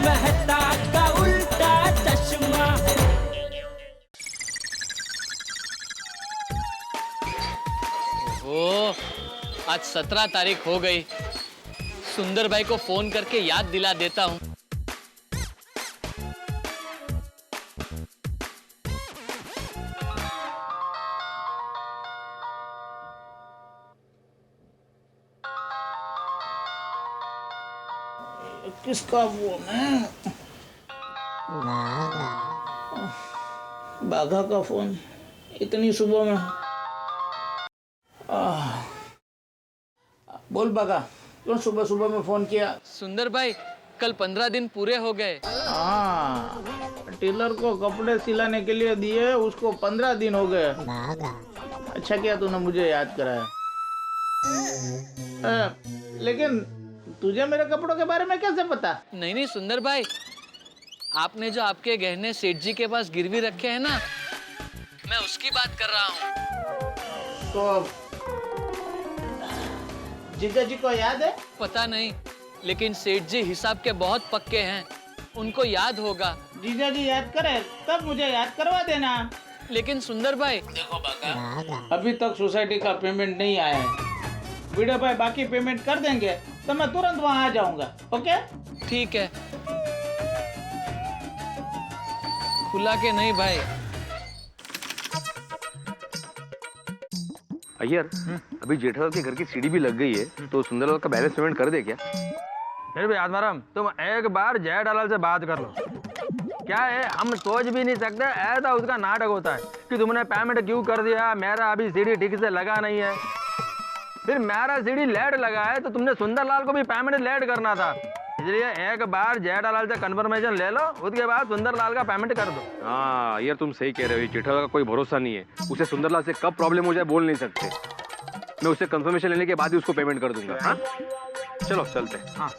मेहता का उल्टा चश्मा। ओह, आज 17 तारीख हो गई। सुंदर भाई को फोन करके याद दिला देता हूँ। किसका फोन है? बाघा का फोन इतनी सुबह में। बोल बाघा, क्यों सुबह सुबह में फोन किया? सुंदर भाई, कल 15 दिन पूरे हो गए। हाँ, टेलर को कपड़े सिलाने के लिए दिए, उसको 15 दिन हो गए। अच्छा किया तूने मुझे याद कराया। लेकिन तुझे मेरे कपड़ों के बारे में कैसे पता? नहीं नहीं सुंदर भाई, आपने जो आपके गहने सेठ जी के पास गिरवी रखे हैं ना, मैं उसकी बात कर रहा हूँ। तो जीजा जी को याद है? पता नहीं, लेकिन सेठ जी हिसाब के बहुत पक्के हैं, उनको याद होगा। जीजा जी याद करे तब मुझे याद करवा देना। लेकिन सुंदर भाई, देखो बाका, अभी तक सोसाइटी का पेमेंट नहीं आया है। वीडियो भाई बाकी पेमेंट कर देंगे तो मैं तुरंत वहाँ आ जाऊंगा। ओके? ठीक है। खुला के नहीं भाई? अय्यर, अभी जेठालाल के घर की सीढ़ी भी लग गई है, तो सुंदरलाल का बैलेंस पेमेंट कर दे क्या? फिर भी आत्माराम, तुम एक बार जेठालाल से बात कर लो। क्या है, हम सोच भी नहीं सकते ऐसा उसका नाटक होता है कि तुमने पेमेंट क्यों कर दिया, मेरा अभी सीढ़ी ठीक से लगा नहीं है। फिर मेरा सीढ़ी लेट लगा है तो तुमने सुंदरलाल को भी पेमेंट लेट करना था, इसलिए एक बार जेठालाल से कंफर्मेशन ले लो, उसके बाद सुंदरलाल का पेमेंट कर दो। हाँ यार, तुम सही कह रहे हो, जेठालाल का कोई भरोसा नहीं है। उसे सुंदरलाल से कब प्रॉब्लम हो जाए बोल नहीं सकते। मैं उससे कंफर्मेशन लेने के बाद ही उसको पेमेंट कर दूंगा। हाँ चलो चलते हैं। हाँ।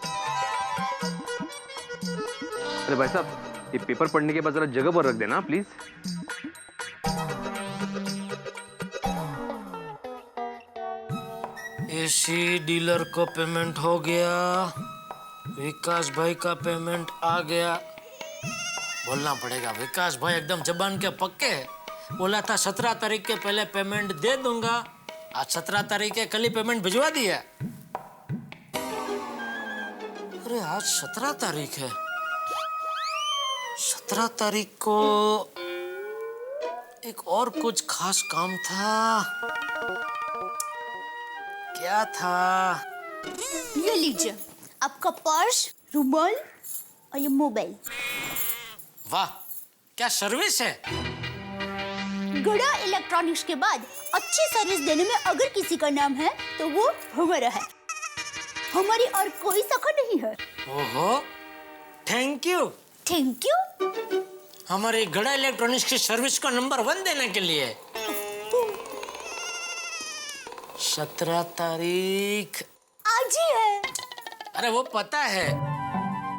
अरे भाई साहब, ये पेपर पढ़ने के बाद जरा जगह पर रख देना प्लीज। एसी डीलर को पेमेंट हो गया, विकास भाई का पेमेंट आ गया। बोलना पड़ेगा, विकास भाई एकदम जबान के पक्के है। बोला था 17 तारीख के पहले पेमेंट दे दूंगा, आज 17 तारीख है, कल ही पेमेंट भिजवा दिया। अरे आज 17 तारीख है, 17 तारीख को एक और कुछ खास काम था। क्या था? ये लीजिए आपका पर्स, रुमाल और ये मोबाइल। वाह, क्या सर्विस है। गड़ा इलेक्ट्रॉनिक्स के बाद अच्छी सर्विस देने में अगर किसी का नाम है तो वो हमारा है। हमारी और कोई सखा नहीं है। ओहो, थैंक यू। Thank you. हमारे गड़ा इलेक्ट्रॉनिक्स की सर्विस को नंबर 1 देने के लिए। 17 तारीख आज ही है। अरे वो पता है,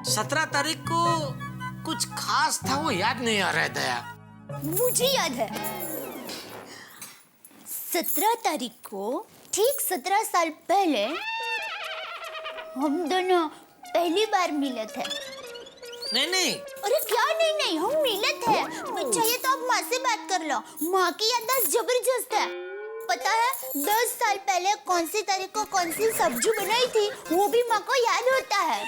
17 तारीख को कुछ खास था, वो याद नहीं आ रहा है दया। मुझे याद है, 17 तारीख को ठीक 17 साल पहले हम दोनों पहली बार मिले थे। नहीं नहीं, अरे क्या नहीं नहीं, हम मिले थे। चाहिए तो आप माँ से बात कर लो, माँ की याददाश्त जबरदस्त है। पता है 10 साल पहले कौन सी तारीख को कौन सी सब्जी बनाई थी, वो भी माँ को याद होता है।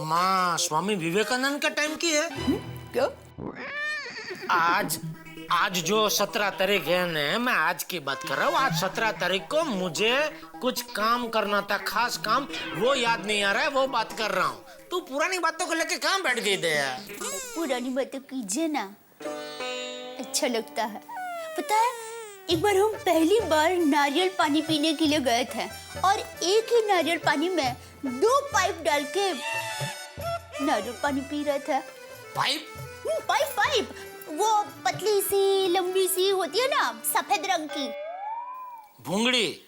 माँ स्वामी विवेकानंद का टाइम की है। क्या? आज जो 17 तारीख है ना, मैं आज की बात कर रहा हूँ। आज 17 तारीख को मुझे कुछ काम करना था, खास काम, वो याद नहीं आ रहा है, वो बात कर रहा हूँ। तू पुरानी बातों को लेके कहाँ बैठ गई दया? पुरानी बातें कीजिए ना, अच्छा लगता है। पता है एक बार हम पहली बार नारियल पानी पीने के लिए गए थे और एक ही नारियल पानी में 2 पाइप डाल के नारियल पानी पी रहे थे। पाइप? पाइप वो पतली सी लंबी सी होती है ना, सफेद रंग की। भूंगड़ी?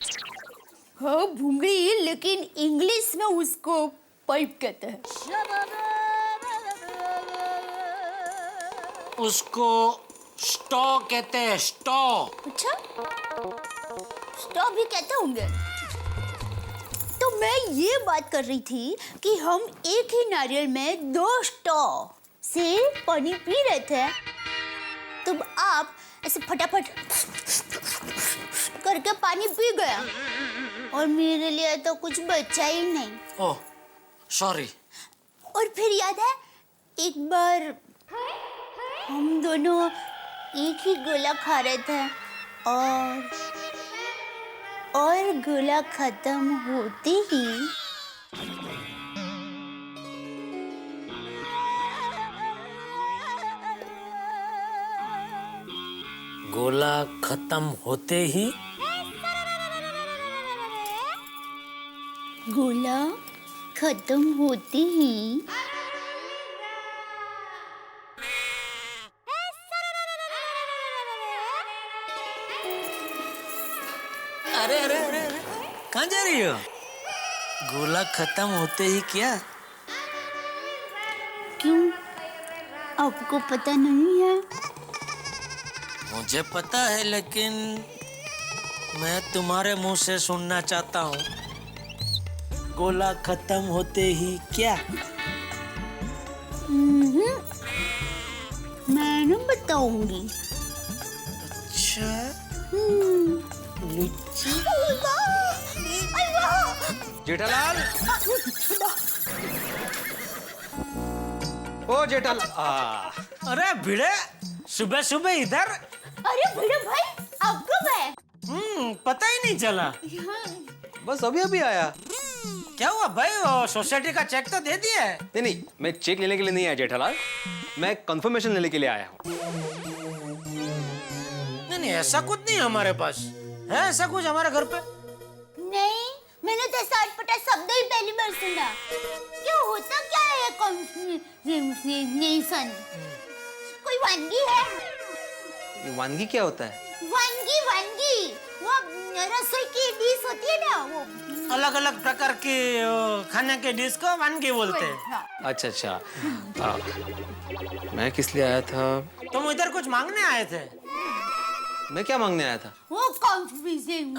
हाँ भूंगड़ी, लेकिन इंग्लिश में उसको पाइप कहते हैं। उसको स्टॉ कहते हैं, स्टॉ। अच्छा, स्टॉ भी कहते होंगे। तो मैं ये बात कर रही थी कि हम एक ही नारियल में 2 स्ट्रॉ से पानी पी रहे थे, तब आप ऐसे फटाफट करके पानी पी गया और मेरे लिए तो कुछ बचा ही नहीं। Oh sorry. और फिर याद है एक बार हम दोनों एक ही गोला खा रहे थे और गोला खत्म होते ही गोला खत्म होते ही गोला खत्म होते ही अरे अरे अरे अरे कहाँ जा रही हो? गोला खत्म होते ही क्या? क्यों, आपको पता नहीं है? मुझे पता है, लेकिन मैं तुम्हारे मुंह से सुनना चाहता हूँ। गोला खत्म होते ही क्या? मैं ना बताऊंगी। अच्छा लुच्ची। जेठालाल, ओ जेठालाल, अरे भिड़े, सुबह सुबह इधर? अरे भिड़े भाई, आप कब आए? पता ही नहीं चला। बस अभी अभी आया। क्या हुआ भाई, वो सोसाइटी का चेक तो दे दिया है? नहीं, मैं चेक लेने के लिए नहीं आया जेठालाल, मैं कंफर्मेशन लेने के लिए आया हूँ। नहीं ऐसा कुछ नहीं हमारे पास है, ऐसा कुछ हमारे घर पे नहीं, मैंने तो साठ-पटा शब्द ही पहली बार सुना। क्या होता क्या है कॉन्फर्मेशन? कोई वानगी है? ये वानगी क्या होता है? वानगी वो रसोई की डिश होती है ना, वो अलग अलग प्रकार के खाने के डिश को वानगी बोलते हैं। हाँ। अच्छा अच्छा, मैं किस लिए आया था? तुम इधर कुछ मांगने आए थे? मैं क्या मांगने आया था? वो कॉन्फर्मेशन।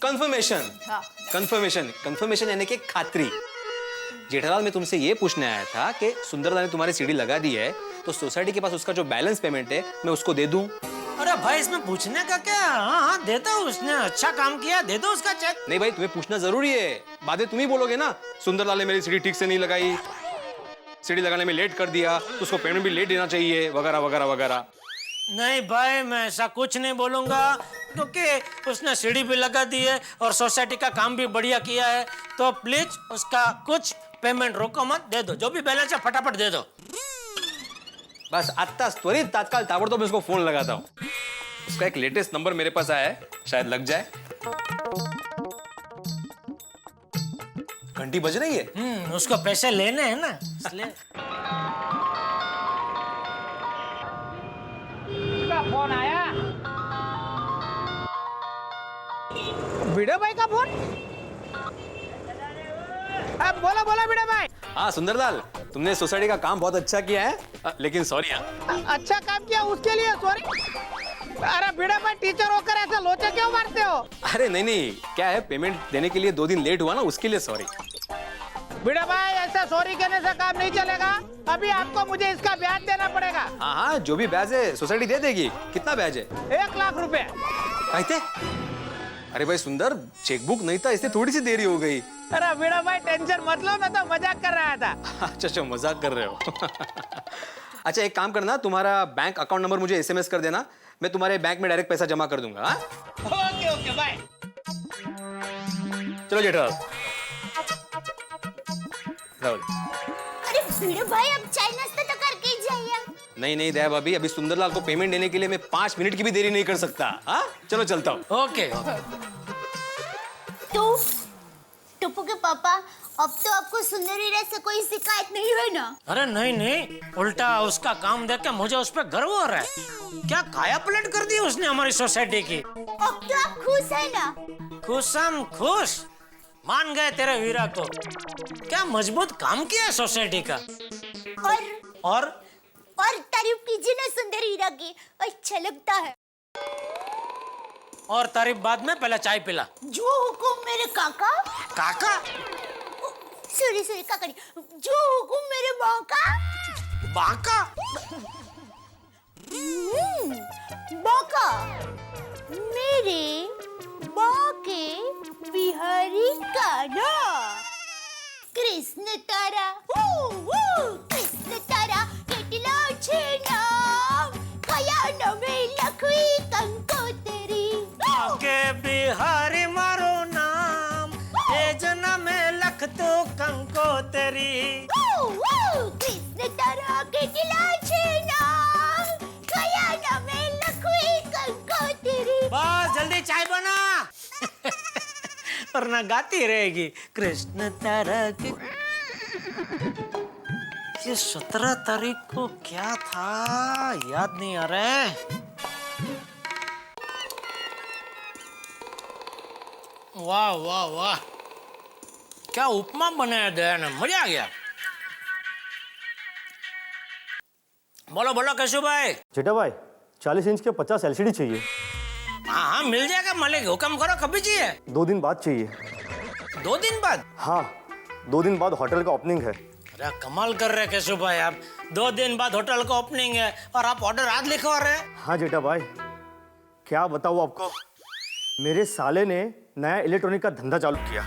कंफर्मेशन। हाँ। कंफर्मेशन यानी कि खातरी। जेठालाल, मैं तुमसे ये पूछने आया था कि सुंदरदा ने तुम्हारी सीढ़ी लगा दी है, तो सोसाइटी के पास उसका जो बैलेंस पेमेंट है मैं उसको दे दूं? अरे भाई, इसमें पूछने का क्या? हाँ दे दो, उसने अच्छा काम किया, दे दो उसका चेक। नहीं भाई, तुम्हें पूछना जरूरी है, बाद में तुम ही बोलोगे ना सुंदरलाल ने मेरी सीढ़ी ठीक से नहीं लगाई, सीढ़ी लगाने में लेट कर दिया, तो उसको पेमेंट भी लेट देना चाहिए, वगैरह वगैरह वगैरह। नहीं भाई, मैं ऐसा कुछ नहीं बोलूंगा, क्योंकि उसने सीढ़ी भी लगा दी है और सोसाइटी का काम भी बढ़िया किया है, तो प्लीज उसका कुछ पेमेंट रोको मत, दे दो, जो भी बैलेंस है फटाफट दे दो। बस आत्ता त्वरित तात्काल ताबड़तोब मैं उसको फोन लगाता हूँ। उसका एक लेटेस्ट नंबर मेरे पास आया है, शायद लग जाए। घंटी बज रही है। उसको पैसे लेने हैं ना, इसलिए। फोन आया, भिड़े भाई का फोन। अब बोला भिड़े भाई। हाँ सुंदरलाल, तुमने सोसाइटी का काम बहुत अच्छा किया है, लेकिन सॉरी। अच्छा काम किया उसके लिए सॉरी? अरे भिड़े भाई, टीचर होकर ऐसे लोचे क्यों मारते हो? अरे नहीं, क्या है, पेमेंट देने के लिए 2 दिन लेट हुआ ना, उसके लिए सॉरी। भिड़े भाई, ऐसा सॉरी कहने से काम नहीं चलेगा, अभी आपको मुझे इसका ब्याज देना पड़ेगा। हाँ, जो भी ब्याज है सोसाइटी दे देगी। कितना ब्याज है? 1 लाख रुपए। कहते? अरे भाई सुंदर, चेकबुक नहीं था इसलिए थोड़ी सी देरी हो गई। अरे भिड़े भाई, टेंशन मत लो, मैं तो मजाक कर रहा था। अच्छा, मजाक कर रहे हो। अच्छा, एक काम करना, तुम्हारा बैंक अकाउंट नंबर मुझे SMS कर देना, मैं तुम्हारे बैंक में डायरेक्ट पैसा जमा कर दूंगा। Okay bye. चलो जेठालाल। अरे भिड़े भाई, अब चाय नाश्ता तो करके ही जाइए। नहीं दया भाभी, अभी सुंदरलाल को पेमेंट देने के लिए मैं 5 मिनट की भी देरी नहीं कर सकता। हाँ, चलो चलता हूँ। ओके। तो टप्पू के पापा, अब तो आपको सुंदर हीरा से कोई शिकायत नहीं है ना? अरे नहीं, उल्टा उसका काम देख के मुझे उस पर गर्व हो रहा है। क्या काया पलट कर दी उसने हमारी सोसाइटी की। अब तो आप खुश है ना? खुश मान गए तेरे वीरा को। क्या मजबूत काम किया सोसाइटी का। और तारीफ कीजिए ना सुंदर हीरा की, अच्छा लगता है। और तारीफ बाद में, पहले चाय पिला। जो हुकुम मेरे काका। काका? सॉरी सॉरी काका नहीं, जो हुकुम मेरे बाका। बाका? बाका मेरे बाके बिहारी का ना। कृष्ण तारा कृष्ण तारा કેટલા છે નામ કયા નવે લખવી કંકોતરી। के बिहारी मारो नाम, ए जन्म लख तो कंकोतरी। कृष्ण तारा કેટલા છે નામ કયા નવે લખવી કંકોતરી। बस जल्दी चाय बना वरना गाती रहेगी। कृष्ण तारा के ये 17 तारीख को क्या था याद नहीं आ रहा है। वाह वाह वाह, क्या उपमा बनाया दया ने, मजा आ गया। बोलो बोलो केशव भाई। जेठा भाई 40 इंच के 50 एलसीडी चाहिए। हाँ हाँ मिल जाएगा मालिक, हुक्म करो, कभी चाहिए? 2 दिन बाद चाहिए। 2 दिन बाद? हाँ 2 दिन बाद होटल का ओपनिंग है। अरे कमाल कर रहे केशव भाई आप, 2 दिन बाद होटल का ओपनिंग है और आप ऑर्डर आज लिखवा रहे हैं। हाँ जेठा भाई क्या बताऊँ आपको, मेरे साले ने नया इलेक्ट्रॉनिक का धंधा चालू किया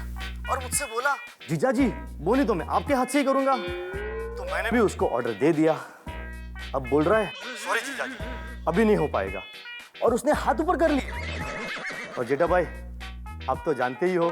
और मुझसे बोला जीजा जी वो नहीं तो मैं आपके हाथ से ही करूंगा। तो मैंने भी उसको ऑर्डर दे दिया। अब बोल रहा है सॉरी जीजा जी अभी नहीं हो पाएगा, और उसने हाथ ऊपर कर लिए। और जेठा भाई आप तो जानते ही हो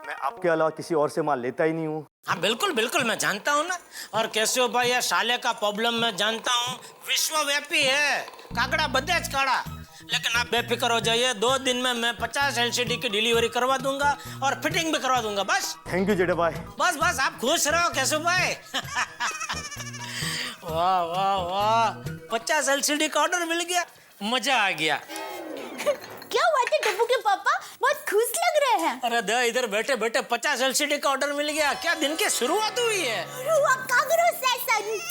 मैं आपके अलावा किसी और से माल लेता ही नहीं हूँ। हाँ बिल्कुल बिल्कुल मैं जानता हूँ ना। और केशव भाई ये साले का प्रॉब्लम मैं जानता हूँ, विश्वव्यापी है, काकड़ा बदेज काड़ा। लेकिन आप बेफिक्र हो जाइए, 2 दिन में मैं 50 एलसीडी की डिलीवरी करवा दूंगा और फिटिंग भी करवा दूंगा। बस थैंक यू जेठा भाई। बस बस आप खुश रहो केशव भाई। वाह वाह वाह, 50 एलसीडी का ऑर्डर मिल गया, मजा आ गया। क्या बात है डब्बू के पापा, बहुत खुश लग रहे हैं। अरे दे इधर बैठे बैठे 50 एलसीडी का ऑर्डर मिल गया, क्या दिन की शुरुआत हुई है।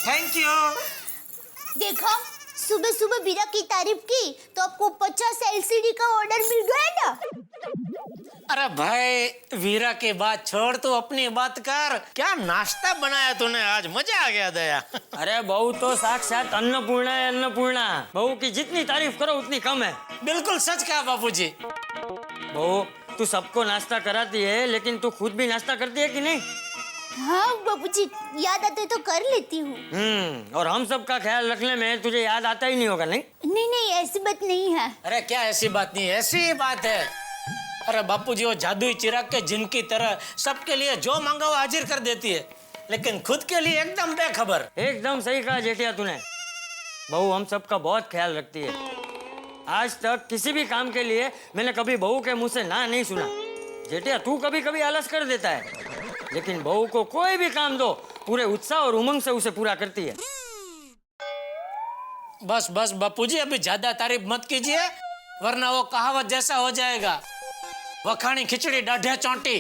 Thank you. देखा सुबह सुबह बीरा की तारीफ की तो आपको 50 एलसीडी का ऑर्डर मिल गया ना। अरे भाई वीरा की बात छोड़, तू अपनी बात कर। क्या नाश्ता बनाया तूने आज, मजा आ गया दया। अरे बहू तो साक्षात अन्नपूर्णा है, अन्नपूर्णा। बहू की जितनी तारीफ करो उतनी कम है। बिल्कुल सच कहा बापूजी। बहू तू सबको नाश्ता कराती है, लेकिन तू खुद भी नाश्ता करती है कि नहीं? हाँ बाबूजी याद आते तो कर लेती हूँ। और हम सब का ख्याल रखने में तुझे याद आता ही नहीं होगा। नहीं नहीं नहीं ऐसी बात नहीं है। अरे क्या ऐसी बात नहीं, ऐसी ही बात है। अरे बापूजी वो जादुई चिराग के जिन की तरह सबके लिए जो मांगा वो हाजिर कर देती है, लेकिन खुद के लिए एकदम बेखबर। एकदम सही कहा जेठिया तूने। बहू हम सब का बहुत ख्याल रखती है। आज तक किसी भी काम के लिए मैंने कभी बहू के मुंह से ना नहीं सुना। जेठिया तू कभी कभी आलस कर देता है, लेकिन बहू को कोई भी काम दो पूरे उत्साह और उमंग से उसे पूरा करती है। बस बस बापूजी अभी ज्यादा तारीफ मत कीजिए, वरना वो कहावत जैसा हो जाएगा, वखाणी खिचड़ी डाढ़े चौंटी।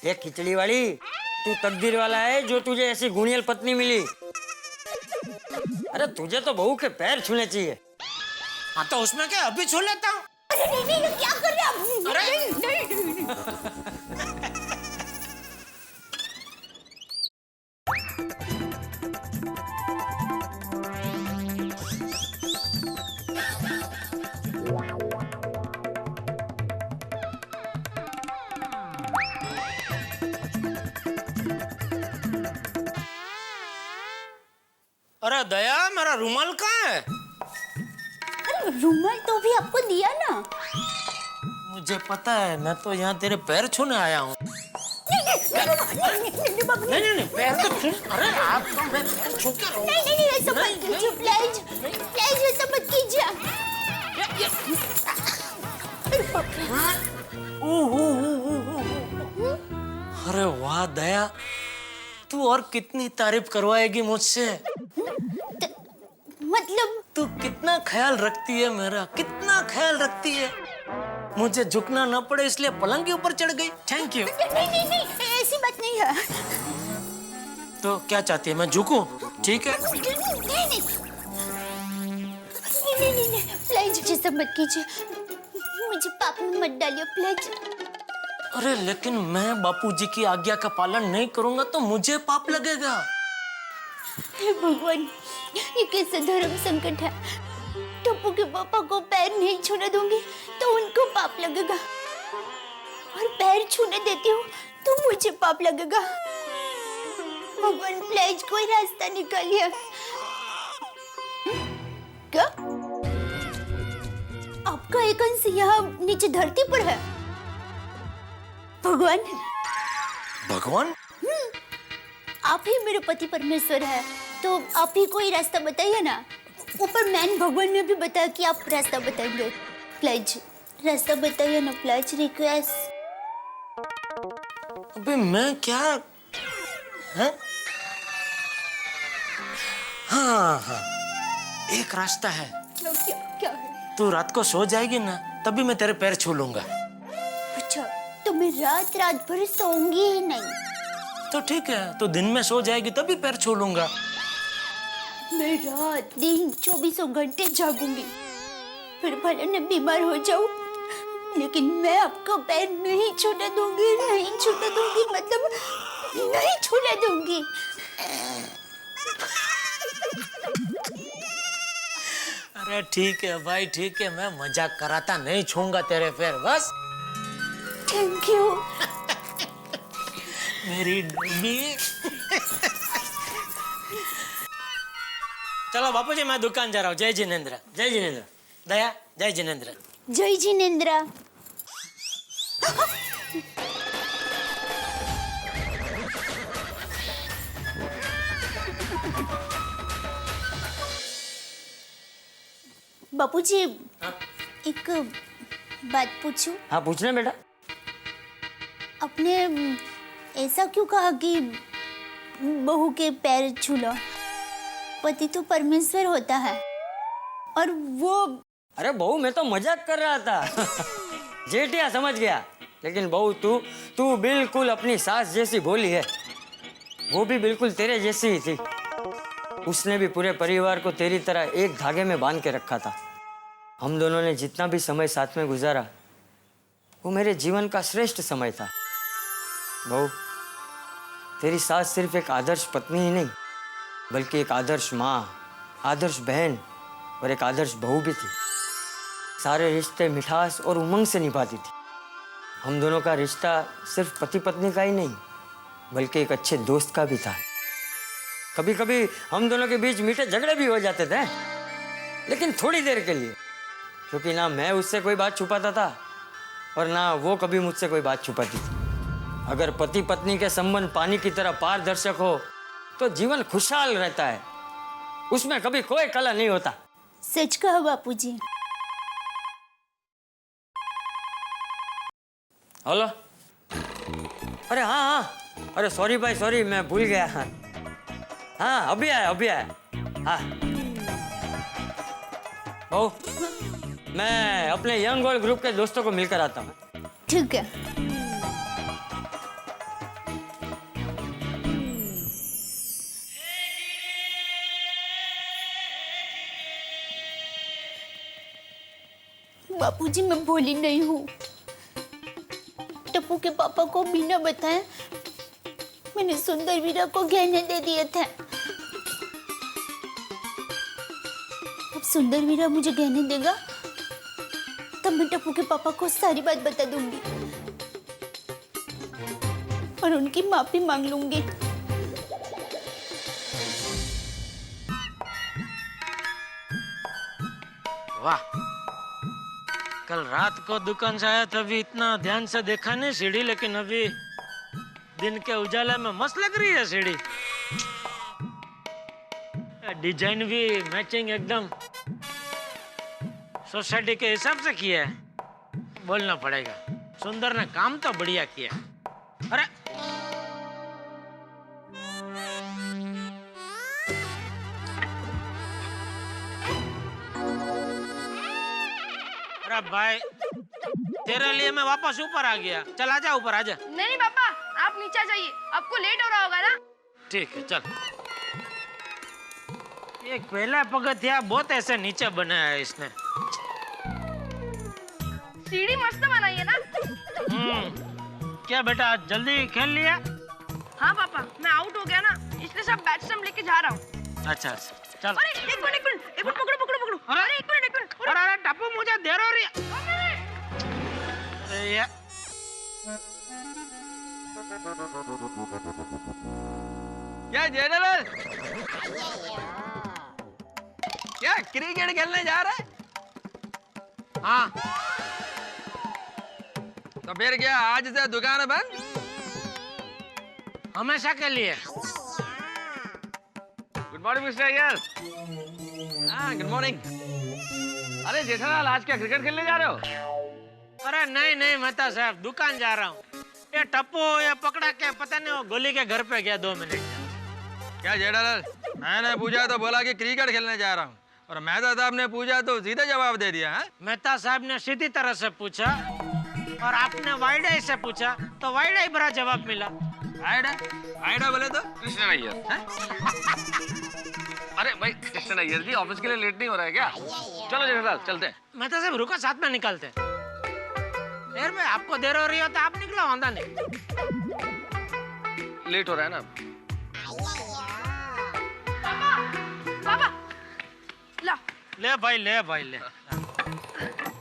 ये खिचड़ी वाली, तू तकदीर वाला है जो तुझे ऐसी गुणियल पत्नी मिली। अरे तुझे तो बहू के पैर छूने चाहिए। हाँ तो उसमें क्या, अभी छू लेता हूँ। अरे नहीं नहीं क्या कर रहे हैं अरे अरे दया मेरा रुमाल कहाँ है? अरे रुमाल तो भी आपको दिया ना। मुझे पता है, मैं तो यहाँ तेरे पैर छूने आया हूँ। नहीं नहीं नहीं पैर तो छू। अरे आप तो मैं पैर छू के नहीं नहीं नहीं ऐसा मत कीजिए प्लीज प्लीज ऐसा मत कीजिए। अरे वाह दया, तू और कितनी तारीफ करवाएगी मुझसे। मतलब तू कितना ख्याल रखती है मेरा, कितना ख्याल रखती है। मुझे झुकना न पड़े इसलिए पलंग के ऊपर चढ़ गई। Thank you. नहीं नहीं नहीं ऐसी बात नहीं है। तो क्या चाहती है, मैं झुकूं? ठीक है। नहीं नहीं नहीं नहीं प्लीज ऐसा मत कीजिए। मुझे पाप में मत डालिए प्लीज। अरे लेकिन मैं बापूजी की आज्ञा का पालन नहीं करूंगा तो मुझे पाप लगेगा। हे भगवान, ये कैसा धर्म संकट है। टप्पू के पापा को पैर नहीं छूने दूंगी तो उनको पाप लगेगा, और पैर छूने देती हूँ तो मुझे पाप लगेगा। भगवान प्लीज कोई रास्ता निकालिए। क्या आपका एक अंश यहाँ नीचे धरती पर है? भगवान, भगवान? आप ही मेरे पति परमेश्वर है, तो आप ही कोई रास्ता बताइए ना। ऊपर मैन भगवान ने भी बताया कि आप रास्ता बताएंगे। प्लीज रास्ता बताइए ना प्लीज, रिक्वेस्ट। अबे मैं क्या है? हाँ, एक रास्ता है। क्या है? तू रात को सो जाएगी ना, तभी मैं तेरे पैर छू लूंगा। अच्छा, तो मैं रात भर सोऊंगी ही नहीं। तो ठीक है, तो दिन में सो जाएगी तभी पैर छू लूंगा। मैं रात दिन 24 घंटे जागूंगी, फिर भले मैं बीमार हो जाऊं, लेकिन मैं आपको पैर नहीं छूने दूंगी, नहीं छूने दूंगी, मतलब नहीं छूने दूंगी। अरे ठीक है भाई, ठीक है, मैं मजाक कराता, नहीं छूंगा तेरे पैर बस। थैंक यू मेरी डूबी। चलो बापूजी, मैं दुकान जा रहा हूँ। जय जिनेंद्र, जय जिनेंद्र। दया, जय जिनेंद्र। जय जिनेंद्र। बापूजी, एक बात पूछूं? हाँ पूछना बेटा। आपने ऐसा क्यों कहा कि बहू के पैर छू लो? पति तो परमेश्वर होता है, और वो। अरे बहू, मैं तो मजाक कर रहा था। जेठिया समझ गया, लेकिन बहू तू बिल्कुल अपनी सास जैसी भोली है। वो भी बिल्कुल तेरे जैसी ही थी। उसने भी पूरे परिवार को तेरी तरह एक धागे में बांध के रखा था। हम दोनों ने जितना भी समय साथ में गुजारा, वो मेरे जीवन का श्रेष्ठ समय था। बहू, तेरी सास सिर्फ एक आदर्श पत्नी ही नहीं, बल्कि एक आदर्श माँ, आदर्श बहन और एक आदर्श बहू भी थी। सारे रिश्ते मिठास और उमंग से निभाती थी। हम दोनों का रिश्ता सिर्फ पति पत्नी का ही नहीं, बल्कि एक अच्छे दोस्त का भी था। कभी कभी हम दोनों के बीच मीठे झगड़े भी हो जाते थे, लेकिन थोड़ी देर के लिए, क्योंकि ना मैं उससे कोई बात छुपाता था और ना वो कभी मुझसे कोई बात छुपाती थी। अगर पति पत्नी के संबंध पानी की तरह पारदर्शक हो तो जीवन खुशहाल रहता है, उसमें कभी कोई कलह नहीं होता। सच कहा बापूजी। हेलो। अरे हाँ, अरे सॉरी भाई, सॉरी, मैं भूल गया। हाँ अभी आया। हाँ ओ, मैं अपने यंग वर्ल्ड ग्रुप के दोस्तों को मिलकर आता हूँ। ठीक है। बापूजी, मैं भोली नहीं हूँ। टप्पू के पापा को बिना बताए मैंने सुंदर वीरा को गहने दे दिए थे। अब सुंदर वीरा मुझे गहने देगा तब मैं टप्पू के पापा को सारी बात बता दूंगी और उनकी माफी मांग लूंगी। वाह, कल रात को दुकान से आया तभी इतना ध्यान से देखा नहीं सीढ़ी, लेकिन अभी दिन के उजाले में मस्त लग रही है सीढ़ी। डिजाइन भी मैचिंग एकदम सोसाइटी के हिसाब से किया है, बोलना पड़ेगा। सुंदर ने काम तो बढ़िया किया। अरे अरे भाई, तेरे लिए मैं वापस ऊपर आ गया। चल आजा, ऊपर आजा। नहीं पापा, आप नीचे जाइए, आपको लेट हो रहा होगा ना। ठीक है चल। एक पहला पगथिया बहुत ऐसे नीचे बनाया है इसने। सीढ़ी मस्त बनाई है ना। क्या बेटा आज जल्दी खेल लिया? हाँ पापा, मैं आउट हो गया ना, इसलिए सब बैट स्टंप लेके जा रहा हूँ। अच्छा चल। अरे एक मिनट पकड़ो पकड़ो पकड़ो। अरे एक मिनट अरे टप्पू मुझे देर हो रही है। अरे ये क्या जेडरल? क्या क्रिकेट खेलने जा रहा है? हाँ तो फिर क्या आज से दुकान बंद? हमेशा के लिए। Good morning mister Iyer. हाँ गुड मॉर्निंग। अरे जेठालाल आज क्या क्रिकेट खेलने जा रहे हो? अरे नहीं मेहता साहब, दुकान जा रहा हूँ। ये टप्पू ये पकड़ा के पता नहीं वो गोली के घर पे गया 2 मिनट। क्या जेठालाल? मैंने पूछा तो बोला कि क्रिकेट खेलने जा रहा हूँ, और मेहता साहब ने पूछा तो सीधा जवाब दे दिया है। मेहता साहब ने सीधी तरह से पूछा और आपने वाइड आई से पूछा तो वाइड आई भरा जवाब मिला। आइडा बोले तो कृष्ण अय्यर। अरे भाई कृष्ण अय्यर जी ऑफिस के लिए लेट नहीं हो रहा है क्या? चलो जेठालाल चलते हैं। मेहता साहब रुको, साथ में निकलते। यार भाई आपको देर हो रही हो तो आप निकलो, वादा नहीं। लेट हो रहा है ना। पापा ला। ले भाई ले।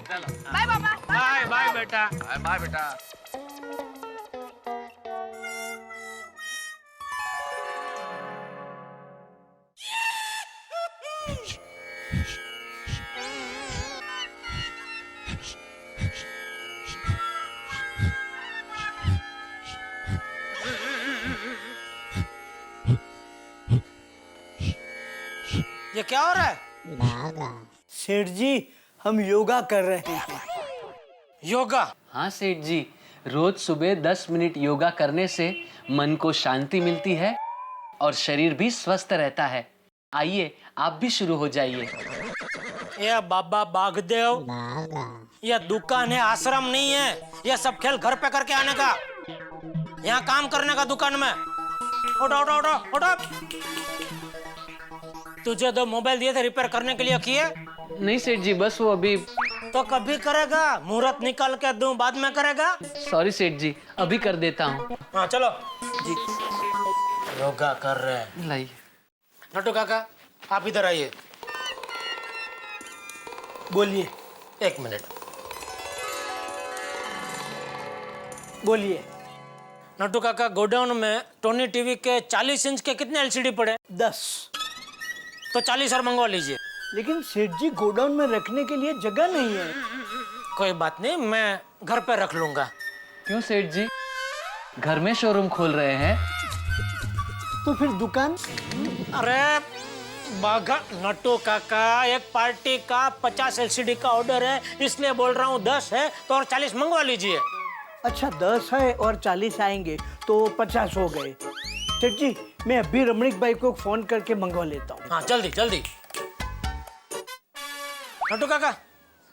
चलो बाय पापा। बाय बेटा। बाय बेटा। ये क्या हो रहा है? सेठ जी हम योगा कर रहे हैं। योगा? हाँ सेठ जी, रोज सुबह 10 मिनट योगा करने से मन को शांति मिलती है और शरीर भी स्वस्थ रहता है। आइए आप भी शुरू हो जाइए। ये बाबा बागदेव, यह दुकान है, आश्रम नहीं है। यह सब खेल घर पे करके आने का, यहाँ काम करने का दुकान में। उठो। तुझे 2 मोबाइल दिए थे रिपेयर करने के लिए, किए? नहीं सेठ जी, बस वो अभी। तो कभी करेगा? मुहूर्त निकाल के दूं बाद में करेगा? सॉरी सेठ जी, अभी कर देता हूँ। हाँ चलो जी। योगा कर रहे हैं। लाइए। नटू काका आप इधर आइए। बोलिए 1 मिनट। बोलिए। नटू काका गोडाउन में टोनी टीवी के 40 इंच के कितने एलसीडी पड़े? 10। तो 40 और मंगवा लीजिए। लेकिन सेठ जी गोडाउन में रखने के लिए जगह नहीं है। कोई बात नहीं, मैं घर पे रख लूंगा। क्यों सेठ जी, घर में शोरूम खोल रहे हैं? तो फिर दुकान? अरे बाघा नटू काका, एक पार्टी का 50 एलसीडी का ऑर्डर है, इसलिए बोल रहा हूँ 10 है तो और 40 मंगवा लीजिए। अच्छा 10 है और 40 आएंगे तो 50 हो गए। सेठ जी मैं अभी रमणीक भाई को फोन करके मंगवा लेता हूँ। हाँ जल्दी। नटू काका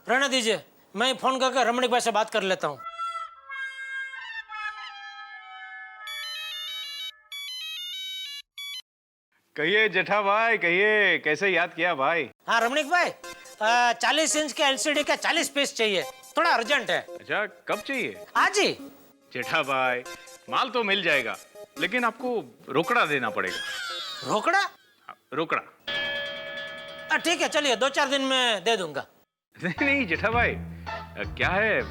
रहने दीजिए, मैं फोन करके रमणीक भाई से बात कर लेता हूँ। कहिए जेठा भाई, कहिए कैसे याद किया भाई? हाँ रमणीक भाई, 40 इंच के एलसीडी के 40 पीस चाहिए, थोड़ा अर्जेंट है। अच्छा कब चाहिए? आज ही। जेठा भाई माल तो मिल जाएगा, लेकिन आपको रोकड़ा देना पड़ेगा। रोकड़ा? रोकड़ा। ठीक है चलिए, 2-4 दिन में दे दूंगा। नहीं जेठा भाई, क्या है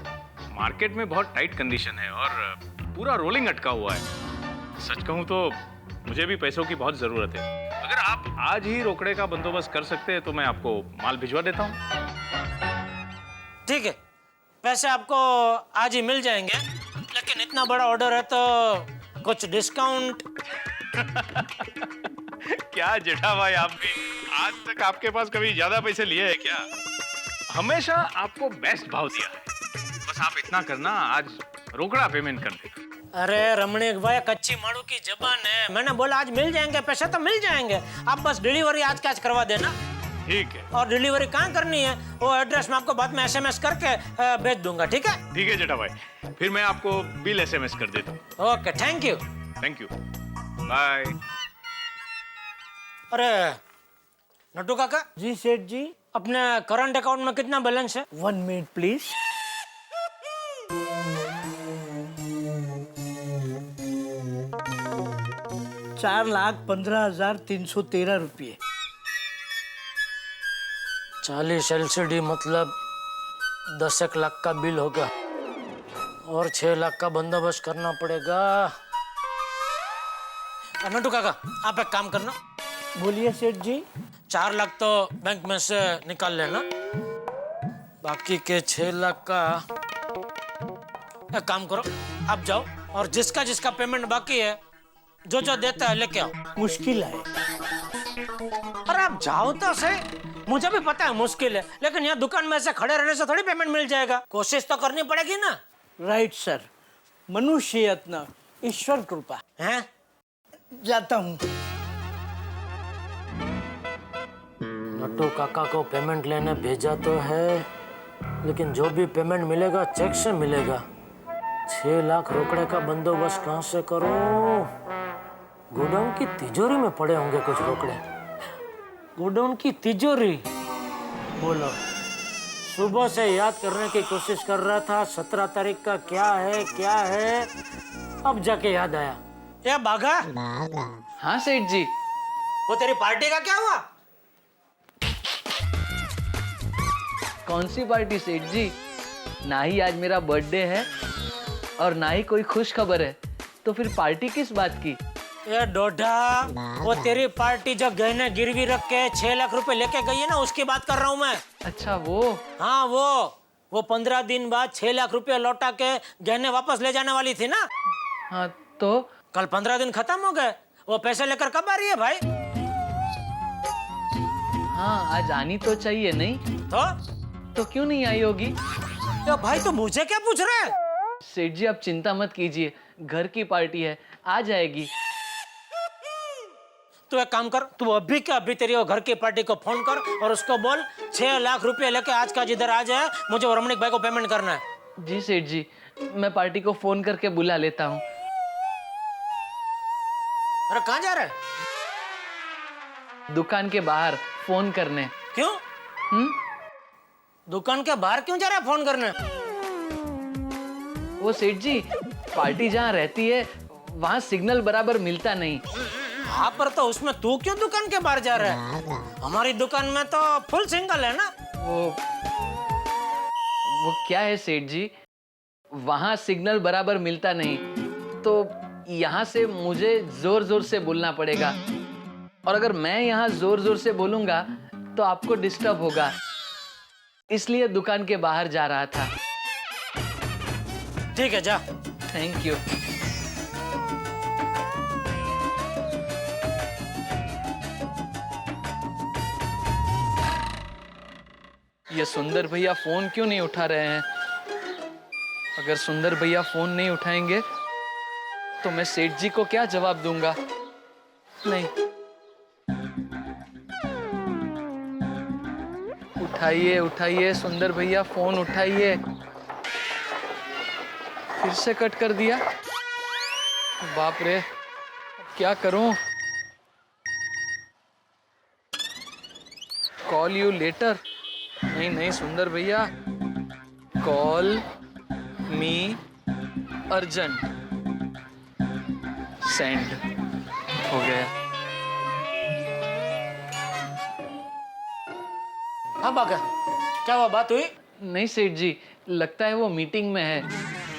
मार्केट में बहुत टाइट कंडीशन है और पूरा रोलिंग अटका हुआ है। सच कहूं तो मुझे भी पैसों की बहुत जरूरत है। अगर आप आज ही रोकड़े का बंदोबस्त कर सकते हैं तो मैं आपको माल भिजवा देता हूँ। ठीक है, पैसे आपको आज ही मिल जाएंगे, लेकिन इतना बड़ा ऑर्डर है तो कुछ डिस्काउंट। क्या जेठा भाई, आप भी आज तक आपके पास कभी ज्यादा पैसे लिए हैं क्या? हमेशा आपको बेस्ट भाव दिया है। बस आप इतना करना, आज रोकड़ा पेमेंट कर देना। अरे रमणीक भाई, कच्ची माड़ू की जबान है, मैंने बोला आज मिल जाएंगे पैसे तो मिल जाएंगे, आप बस डिलीवरी आज कैच करवा देना। ठीक है। और डिलीवरी कहाँ करनी है वो एड्रेस मैं आपको बाद में SMS करके भेज दूंगा, ठीक है? ठीक है जेठा भाई, फिर मैं आपको बिल SMS कर देता हूँ। Okay thank you. Thank you, bye. अरे नटू काका। जी सेठ जी। अपने करंट अकाउंट में कितना बैलेंस है? 1 मिनट प्लीज। 4,15,313 रुपये। 40 LCD मतलब 10 लाख का बिल होगा और 6 लाख का बंदोबस्त करना पड़ेगा। नटू काका, आप एक काम करना, बोलिए सेठ जी। 4 लाख तो बैंक में से निकाल लेना, बाकी के 6 लाख का एक काम करो, आप जाओ और जिसका जिसका पेमेंट बाकी है जो जो देता है लेके आओ। मुश्किल है। अरे आप जाओ तो सही, मुझे भी पता है मुश्किल है, लेकिन यहाँ दुकान में ऐसे खड़े रहने से थोड़ी पेमेंट मिल जाएगा, कोशिश तो करनी पड़ेगी ना। राइट सर, मनुष्य यत्न ईश्वर कृपा है। जाता हूँ। नट्टू काका को पेमेंट लेने भेजा तो है, लेकिन जो भी पेमेंट मिलेगा चेक से मिलेगा। 6 लाख रोकड़े का बंदोबस्त कहाँ से करूं? गोडाउन की तिजोरी में पड़े होंगे कुछ रोकड़े। गोडाउन की तिजोरी? बोलो, सुबह से याद करने की कोशिश कर रहा था 17 तारीख का क्या है, अब जाके याद आया। ये बाघा? हाँ सेठ जी। वो तेरी पार्टी का क्या हुआ? कौन सी पार्टी सेठ जी? ना ही आज मेरा बर्थडे है और ना ही कोई खुश खबर है, तो फिर पार्टी किस बात की? ये डोढा, वो तेरी पार्टी जो गहने गिरवी रख के 6 लाख रुपए लेके गई है ना, उसकी बात कर रहा हूँ मैं। अच्छा वो? हाँ वो 15 दिन बाद 6 लाख रुपए लौटा के गहने वापस ले जाने वाली थी ना। हाँ तो? कल 15 दिन खत्म हो गए, वो पैसे लेकर कब आ रही है भाई? हाँ आज आनी तो चाहिए नहीं? तो क्यों नहीं आई होगी? तो भाई तो मुझे क्या पूछ रहे हैं? सेठ जी आप चिंता मत कीजिए, घर की पार्टी है, आ जाएगी। तू एक काम कर, तू अभी के अभी तेरी वो घर की पार्टी को फोन कर और उसको बोल 6 लाख रुपए लेके आज का जिधर आ जाए, मुझे वो रमणीक भाई को पेमेंट करना है। जी सेठ जी, मैं पार्टी को फोन करके बुला लेता हूँ। अरे कहाँ जा रहा है? दुकान के बाहर फोन करने। क्यों? दुकान के बाहर क्यों जा रहा है फोन करने? वो सेठ जी, पार्टी जहाँ रहती है वहाँ सिग्नल बराबर मिलता नहीं। हाँ पर तो उसमें तू क्यों दुकान के बाहर जा रहा है? हमारी दुकान में तो फुल सिंगल है ना। वो क्या है सेठ जी, वहाँ सिग्नल बराबर मिलता नहीं, तो यहाँ से मुझे जोर जोर से बोलना पड़ेगा, और अगर मैं यहाँ जोर जोर से बोलूंगा तो आपको डिस्टर्ब होगा, इसलिए दुकान के बाहर जा रहा था। ठीक है जा। Thank you. ये सुंदर भैया फोन क्यों नहीं उठा रहे हैं? अगर सुंदर भैया फोन नहीं उठाएंगे तो मैं सेठ जी को क्या जवाब दूंगा? नहीं, उठाइए उठाइए सुंदर भैया, फोन उठाइए। फिर से कट कर दिया। बाप रे, क्या करूं? Call you later? नहीं सुंदर भैया, कॉल मी अर्जेंट। सेंड हो गया। हाँ बागा, क्या वो बात हुई? नहीं सेठ जी, लगता है वो मीटिंग में है,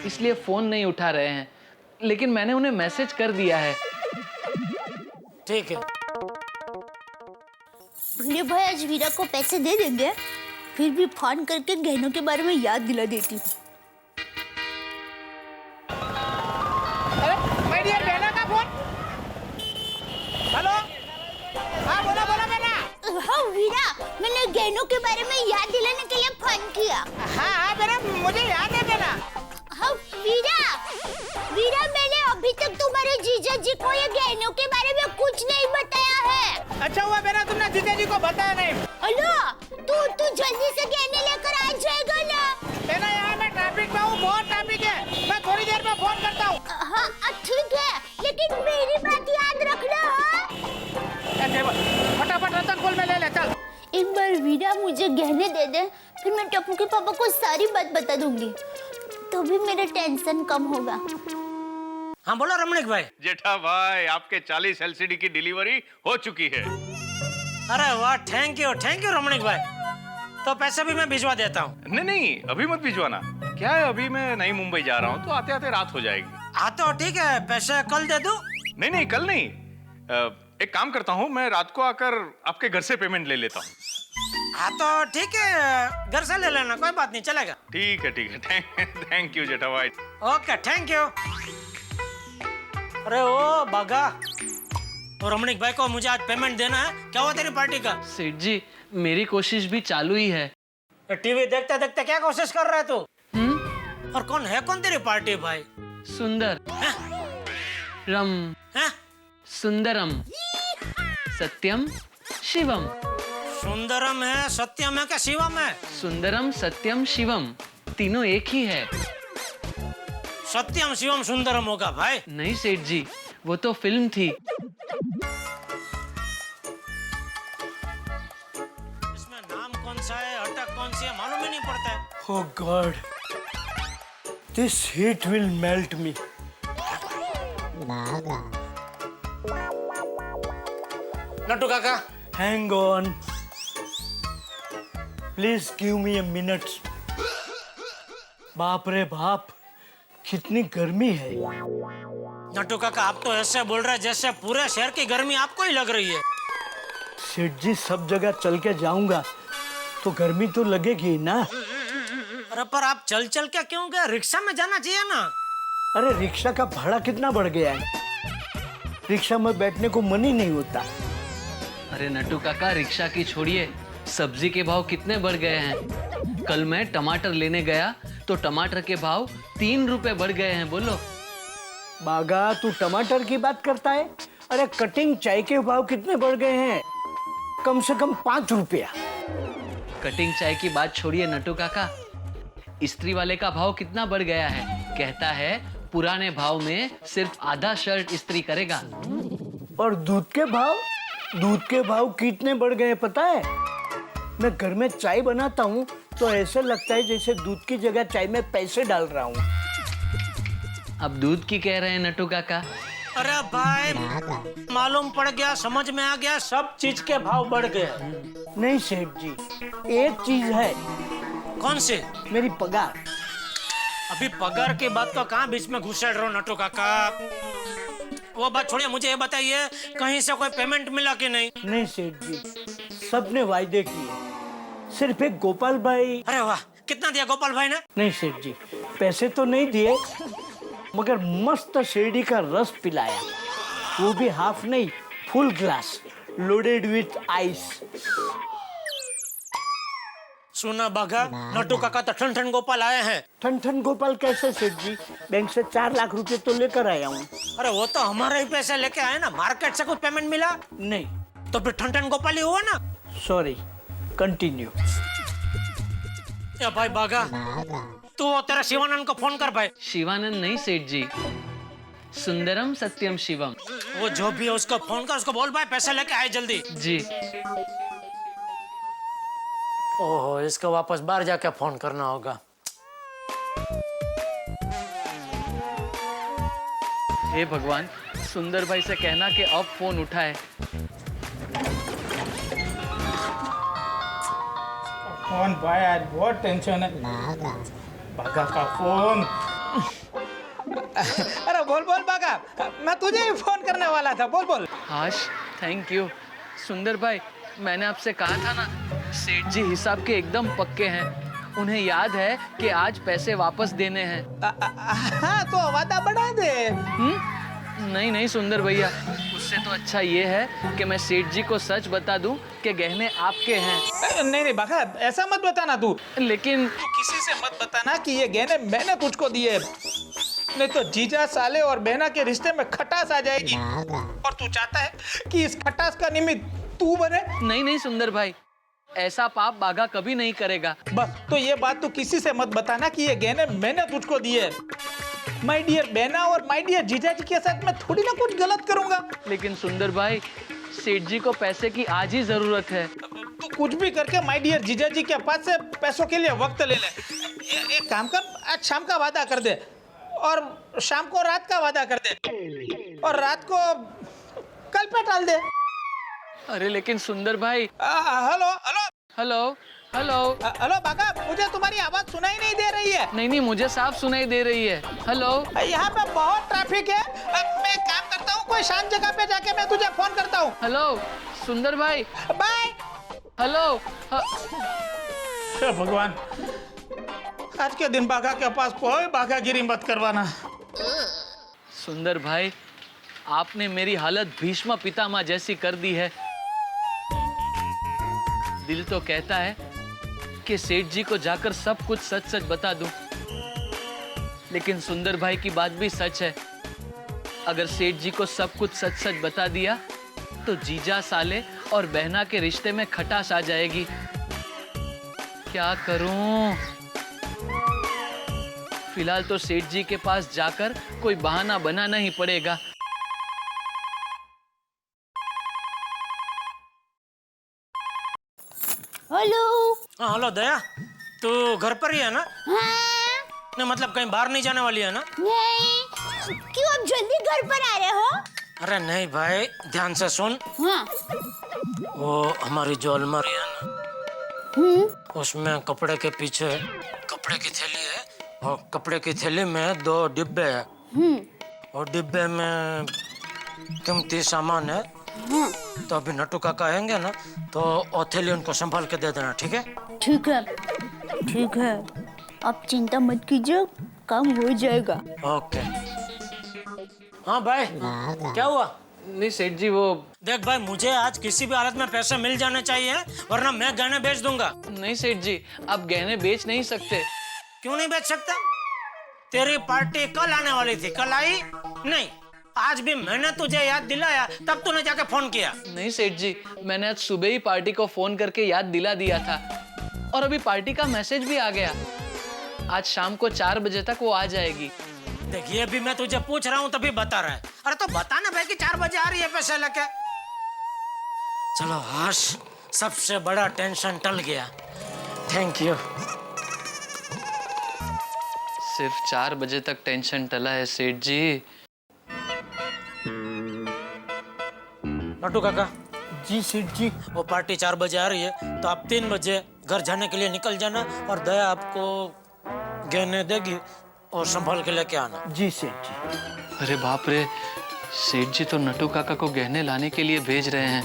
इसलिए फोन नहीं उठा रहे हैं, लेकिन मैंने उन्हें मैसेज कर दिया है। ठीक है। भूले भाई आज वीरा को पैसे दे देंगे, फिर भी फोन करके गहनों के बारे में याद दिला देती हूँ। हेलो, हाँ बोला बेटा। हाँ वीरा, मैंने गहनों के बारे में याद दिलाने के लिए फोन किया। हाँ बेटा, मुझे याद है बेटा। हाँ वीरा मैंने अभी तक तुम्हारे जीजा जी को ये गहनों के बारे में कुछ नहीं बताया है। अच्छा हुआ बेटा तुमने जीजा जी को बताया नहीं। हेलो, तू जल्दी से गहने लेकर आ जाएगा ना? बेटा यहाँ मैं ट्रैफिक में हूँ, बहुत ट्रैफिक है, मैं थोड़ी देर में फोन करता हूँ। हाँ ठीक है, लेकिन मेरी बात याद रखना। फटाफट रतनपुर में ले ले चल। एक बार वीरा मुझे गहने दे दे, फिर मैं टप्पू के पापा को सारी बात बता दूंगी, तो भी मेरा टेंशन कम होगा। हाँ बोलो रमणीक भाई। जेठा भाई, आपके 40 एलसीडी की डिलीवरी हो चुकी है। अरे वाह, थैंक यू रमणीक भाई। तो पैसे भी मैं भिजवा देता हूँ। नहीं, अभी मत भिजवाना। क्या है, अभी मैं नई मुंबई जा रहा हूँ, तो आते आते रात हो जाएगी। हाँ तो ठीक है, पैसे कल दे दूँ? नहीं, कल नहीं। एक काम करता हूँ, मैं रात को आकर आपके घर से पेमेंट ले लेता हूँ। हाँ तो ठीक है, घर से ले लेना, कोई बात नहीं, चलेगा। ठीक है। थैंक यू जेठा भाई। Okay, thank you. अरे ओ बागा, तो रमणीक भाई को मुझे आज पेमेंट देना है। क्या हुआ तेरी पार्टी का? सेठ जी, मेरी कोशिश भी चालू ही है। टीवी देखते देखते क्या कोशिश कर रहा है तू? और कौन तेरी पार्टी भाई? सुंदर रम सुंदरम सत्यम शिवम। सुंदरम है, सत्यम है, क्या शिवम है? सुंदरम सत्यम शिवम तीनों एक ही है। सत्यम शिवम सुंदरम होगा भाई? नहीं सेठ जी, वो तो फिल्म थी। इसमें नाम कौन सा है, अटक कौन सी है, मालूम ही नहीं पड़ता है। Oh God, this heat will melt me. Nattu काका, Hang on. Please give me a minute. बाप रे बाप, कितनी गर्मी है। नट्टू काका, आप तो ऐसे बोल रहे हैं जैसे पूरे शहर की गर्मी आपको ही लग रही है। सेठ जी, सब जगह चल के जाऊंगा तो गर्मी तो लगेगी ना। अरे पर आप चल के क्यों गए? रिक्शा में जाना चाहिए ना। अरे रिक्शा का भाड़ा कितना बढ़ गया है, रिक्शा में बैठने को मन ही नहीं होता। अरे नट्टू काका, रिक्शा की छोड़िए, सब्जी के भाव कितने बढ़ गए हैं। कल मैं टमाटर लेने गया तो टमाटर के भाव 3 रुपए बढ़ गए हैं। बोलो बागा, तू टमाटर की बात करता है? अरे कटिंग चाय के भाव कितने बढ़ गए हैं, कम से कम 5 रुपया। कटिंग चाय की बात छोड़िए नट्टू काका, इस्त्री वाले का भाव कितना बढ़ गया है। कहता है पुराने भाव में सिर्फ आधा शर्ट इस्त्री करेगा। और दूध के भाव कितने बढ़ गए पता है? मैं घर में चाय बनाता हूँ तो ऐसे लगता है जैसे दूध की जगह चाय में पैसे डाल रहा हूँ। अब दूध की कह रहे हैं नट्टू काका? अरे भाई, मालूम पड़ गया, समझ में आ गया, सब चीज के भाव बढ़ गए। नहीं सेठ जी, एक चीज है। कौन सी? मेरी पगार। अभी पगार की बात तो कहाँ बीच में घुसेड़ रहे हो नट्टू काका? वो बात छोड़िए, मुझे ये बताइए कहीं से कोई पेमेंट मिला कि नहीं? नहीं सेठ जी, सबने वायदे किए, सिर्फ एक गोपाल भाई। अरे वाह, कितना दिया गोपाल भाई ने? नहीं सेठ जी, पैसे तो नहीं दिए, मगर मस्त शिरडी का रस पिलाया, वो भी हाफ नहीं, full glass, loaded with ice. सुना बागा, नट्टू काका तो ठन गोपाल आए हैं। ठन गोपाल कैसे सेठ जी? बैंक से 4 लाख रुपए तो लेकर आया हूँ। अरे वो तो हमारे ही पैसे लेके आए ना, मार्केट से कुछ पेमेंट मिला नहीं? तो फिर ठन गोपाल ही हुआ ना। Sorry, continue. भाई बागा, तू वो तेरा शिवानंद को फोन कर भाई। शिवानंद नहीं सेठ जी, सुंदरम सत्यम शिवम। वो जो भी है उसको फोन कर, उसको बोल भाई पैसे लेके आए जल्दी। जी। ओहो, इसको वापस बाहर जाके फोन करना होगा। हे भगवान, सुंदर भाई से कहना कि अब फोन उठाए। फोन भाई, आज बहुत टेंशन है। बागा का फोन। अरे बोल बागा, मैं तुझे ही फोन करने वाला था, बोल। हाश, थैंक यू। सुंदर भाई, मैंने आपसे कहा था ना, सेठ जी हिसाब के एकदम पक्के हैं। उन्हें याद है कि आज पैसे वापस देने हैं। हाँ, तो वादा बढ़ा दे। नहीं सुंदर भैया, उससे तो अच्छा ये है कि मैं सेठ जी को सच बता दूं कि गहने आपके हैं। नहीं बागा, ऐसा मत बताना तू। लेकिन तू किसी से मत बताना कि ये गहने मैंने तुझको दिए, नहीं तो जीजा साले और बहना के रिश्ते में खटास आ जाएगी। और तू चाहता है कि इस खटास का निमित्त तू बने? नहीं सुंदर भाई, ऐसा पाप बागा कभी नहीं करेगा। बस तो ये बात तो किसी से मत बताना कि ये गहने मैंने तुझको दिए। माय डियर बहना और माय डियर जीजा जी के साथ मैं थोड़ी ना कुछ गलत करूंगा। लेकिन सुंदर भाई, सेठ जी को पैसे की आज ही जरूरत है। तू कुछ भी करके माय डियर जीजा जी के पास से पैसों के लिए वक्त ले ले। एक काम कर, आज शाम का वादा कर दे और शाम को रात का वादा कर दे और रात को कल पे टाल दे। अरे लेकिन सुंदर भाई। Hello hello hello hello hello बागा, मुझे तुम्हारी आवाज सुनाई नहीं दे रही है। नहीं मुझे साफ सुनाई दे रही है। हेलो। यहाँ पे बहुत ट्रैफिक है। मैं एक काम करता हूँ, कोई शांत जगह पे जाके मैं तुझे फोन करता हूँ। हेलो सुंदर भाई। बाय। हेलो। हे भगवान, आज के दिन बागा के पास कोई बागागिरी मत करवाना। सुंदर भाई, आपने मेरी हालत भीष्म पितामह जैसी कर दी है। दिल तो कहता है कि सेठ जी को जाकर सब कुछ सच सच बता दूं, लेकिन सुंदर भाई की बात भी सच है। अगर सेठ जी को सब कुछ सच सच बता दिया तो जीजा साले और बहना के रिश्ते में खटास आ जाएगी। क्या करूं? फिलहाल तो सेठ जी के पास जाकर कोई बहाना बनाना ही पड़ेगा। हेलो। हाँ हेलो दया, तू घर पर ही है ना? हाँ? नहीं मतलब कहीं बाहर नहीं जाने वाली है ना? नहीं। क्यों आप जल्दी घर पर आ रहे हो? अरे नहीं भाई, ध्यान से सुन। हाँ। वो हमारी जो अलमारी है ना, उसमें कपड़े के पीछे कपड़े की थैली है और कपड़े की थैली में 2 डिब्बे हैं और डिब्बे में कीमती सामान है। तो अभी नट्टू काका आएंगे ना तो वो थैली उनको संभाल के दे देना, ठीक है? ठीक है, ठीक है, आप चिंता मत कीजिए, काम हो जाएगा। ओके। हाँ भाई, क्या हुआ? नहीं सेठ जी, वो देख भाई, मुझे आज किसी भी हालत में पैसे मिल जाने चाहिए, वरना मैं गहने बेच दूंगा। नहीं सेठ जी, आप गहने बेच नहीं सकते। क्यों नहीं बेच सकता? तेरी पार्टी कल आने वाली थी, कल आई नहीं। आज भी मैंने तुझे याद दिलाया, तब तूने जाके फोन किया। नहीं सेठ जी, मैंने आज सुबह ही पार्टी को फोन करके याद दिला दिया था और अभी पार्टी का मैसेज भी आ गया। आज शाम को 4 बजे तक वो आ जाएगी। देखिए, अभी मैं तुझे पूछ रहा हूँ तभी बता रहा है। अरे तो बता ना भाई कि 4 बजे आ रही है पैसे लेके। चलो हाश, सबसे बड़ा टेंशन टल गया। Thank you. सिर्फ 4 बजे तक टेंशन टला है सेठ जी। नट्टू काका। जी सेठ जी। वो पार्टी 4 बजे आ रही है तो आप 3 बजे घर जाने के लिए निकल जाना और दया आपको गहने देगी और संभाल के लेके आना। जी सेठ जी। अरे बाप रे, सेठ जी तो नट्टू काका को गहने लाने के लिए भेज रहे हैं।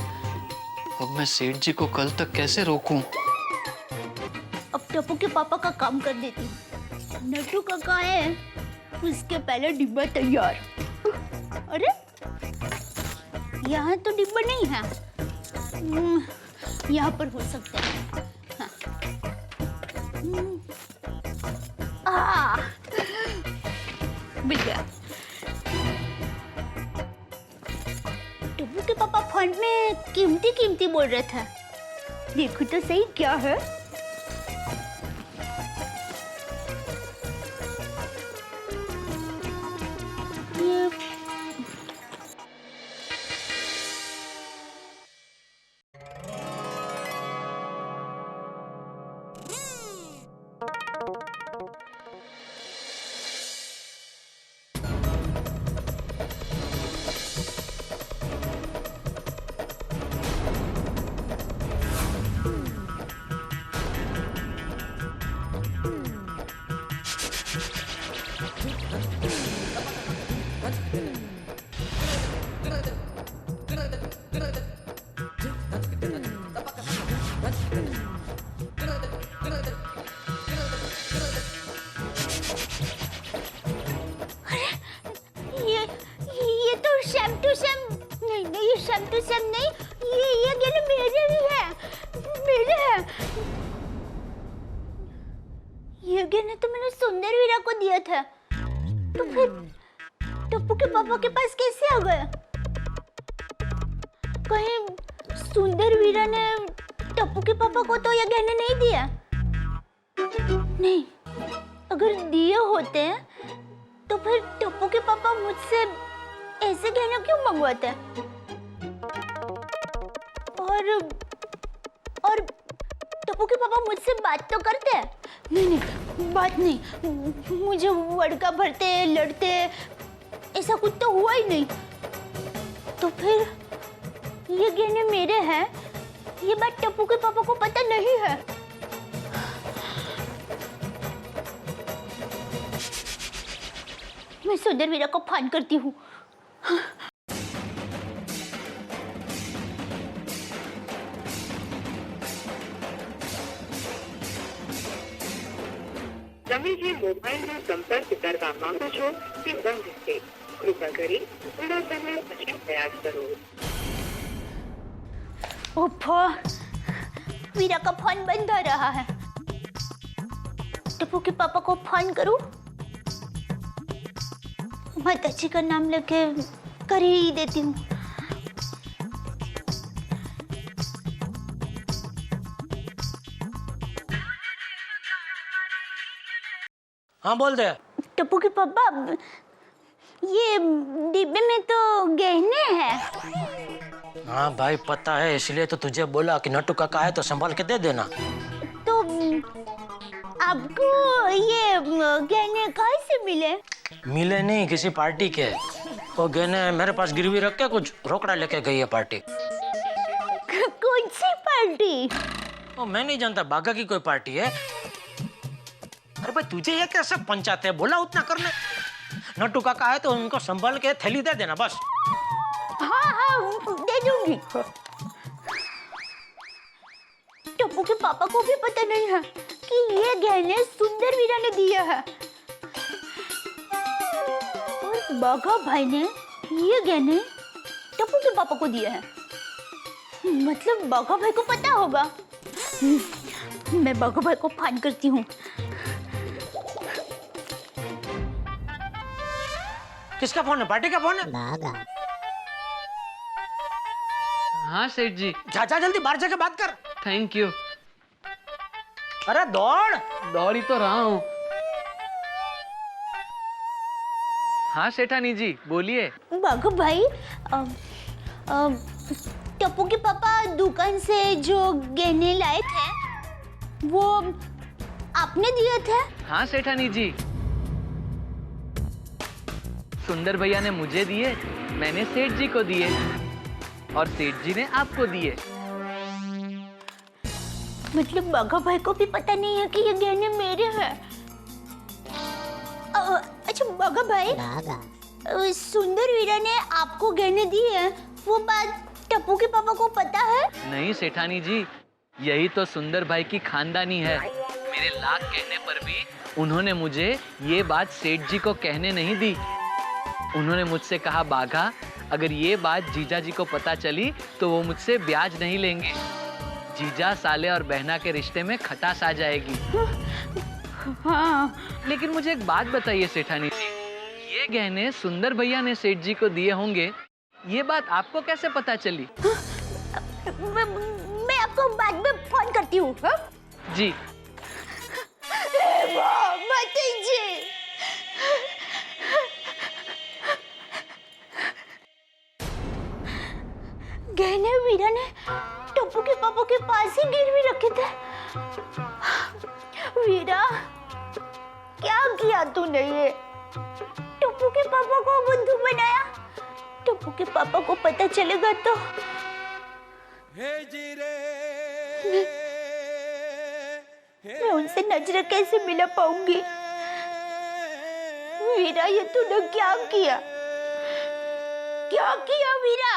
अब मैं सेठ जी को कल तक कैसे रोकूं? अब टप्पू के पापा का काम कर देती हूँ। नट्टू काका है, उसके पहले डिब्बा तैयार। अरे यहाँ तो डिब्बा नहीं है, यहाँ पर हो सकता है। हाँ। मिल गया। टप्पू के पापा फंड में कीमती कीमती बोल रहे थे, देखो तो सही क्या है। ये तो शैम टू शैम नहीं, ये शैम टू शैम नहीं, ये गहने मेरे ही है, मेरे हैं। ये गहने तो मैंने सुंदर वीरा को दिया था, तो फिर टप्पू के पापा के पास कैसे आ गया? कहीं सुंदर वीरा ने टप्पू के पापा को तो ये गहने नहीं दिया? नहीं, अगर दिए होते हैं तो फिर टप्पू के पापा मुझसे ऐसे गहने क्यों मंगवाते हैं? और टप्पू के पापा मुझसे बात तो करते हैं। नहीं, बात नहीं, मुझे वड़का भरते लड़ते, ऐसा कुछ तो हुआ ही नहीं। तो फिर ये गहने मेरे हैं, ये बात टप्पू के पापा को पता नहीं है। मैं सुंदर वीरा को फोन करती हूँ। તમે જે મોબાઈલનો સંપર્ક કરવા માંગો છો તે બંધ છે. કૃપા કરી થોડા સમય પછી પ્રયાસ કરો. ओफो, वीरा का फोन बंद आ रहा है। टप्पू के पापा को फोन करूं? माता जी का नाम लेके कर ही देती हूँ। हाँ बोल दे। टप्पू के पापा, ये डिब्बे में तो गहने हैं। हाँ भाई पता है, इसलिए तो तुझे बोला कि नट्टू काका है तो संभाल के दे देना। तो आपको ये गहने कहाँ से मिले? मिले नहीं, किसी पार्टी के। वो गहने मेरे पास गिरवी रख के कुछ रोकड़ा लेके गई है पार्टी। कौन सी पार्टी? वो मैं नहीं जानता, बागा की कोई पार्टी है। अरे भाई तुझे ये कैसे पंचाते है, बोला उतना करने। नट्टू काका है तो उनको संभाल के थैली दे देना बस। हाँ, दे दूंगी। टप्पू के पापा को भी पता नहीं है कि ये गहने सुंदर वीरा ने दिया है, और बाघा भाई ने ये गहने टप्पू के पापा को दिए हैं। मतलब बाघा भाई को पता होगा। मैं बाघा भाई को फोन करती हूँ। किसका फोन है? पार्टी का फोन है? हाँ सेठ जी। जा जल्दी बाहर जाके बात कर। Thank you. अरे दौड़ ही तो रहा हूँ। हाँ सेठानी जी बोलिए। बाघा भाई, टप्पू के पापा दुकान से जो गहने लाए थे वो आपने दिए थे? हाँ सेठानी जी, सुंदर भैया ने मुझे दिए, मैंने सेठ जी को दिए और सेठ जी ने आपको दिए। मतलब बाघा भाई को भी पता नहीं है कि ये गहने मेरे हैं। अच्छा बाघा भाई, सुंदर वीरा ने आपको गहने दिए हैं, वो बात टप्पू के पापा को पता है? नहीं सेठानी जी, यही तो सुंदर भाई की खानदानी है। मेरे लाख कहने पर भी उन्होंने मुझे ये बात सेठ जी को कहने नहीं दी। उन्होंने मुझसे कहा बाघा, अगर ये बात जीजा जी को पता चली तो वो मुझसे ब्याज नहीं लेंगे। जीजा साले और बहना के रिश्ते में खटास आ जाएगी। हाँ। लेकिन मुझे एक बात बताइए सेठानी जी, ये गहने सुंदर भैया ने सेठ जी को दिए होंगे, ये बात आपको कैसे पता चली? मैं आपको बाद में फोन करती हूँ। जी। गहने वीरा ने टप्पू के पापा के पास ही गिरवी रखे थे। वीरा, क्या किया तूने ये? टप्पू के पापा को बुद्धू बनाया। टप्पू के पापा को पता चलेगा तो मैं उनसे नजर कैसे मिला पाऊंगी? वीरा, ये तूने क्या किया? क्या किया वीरा?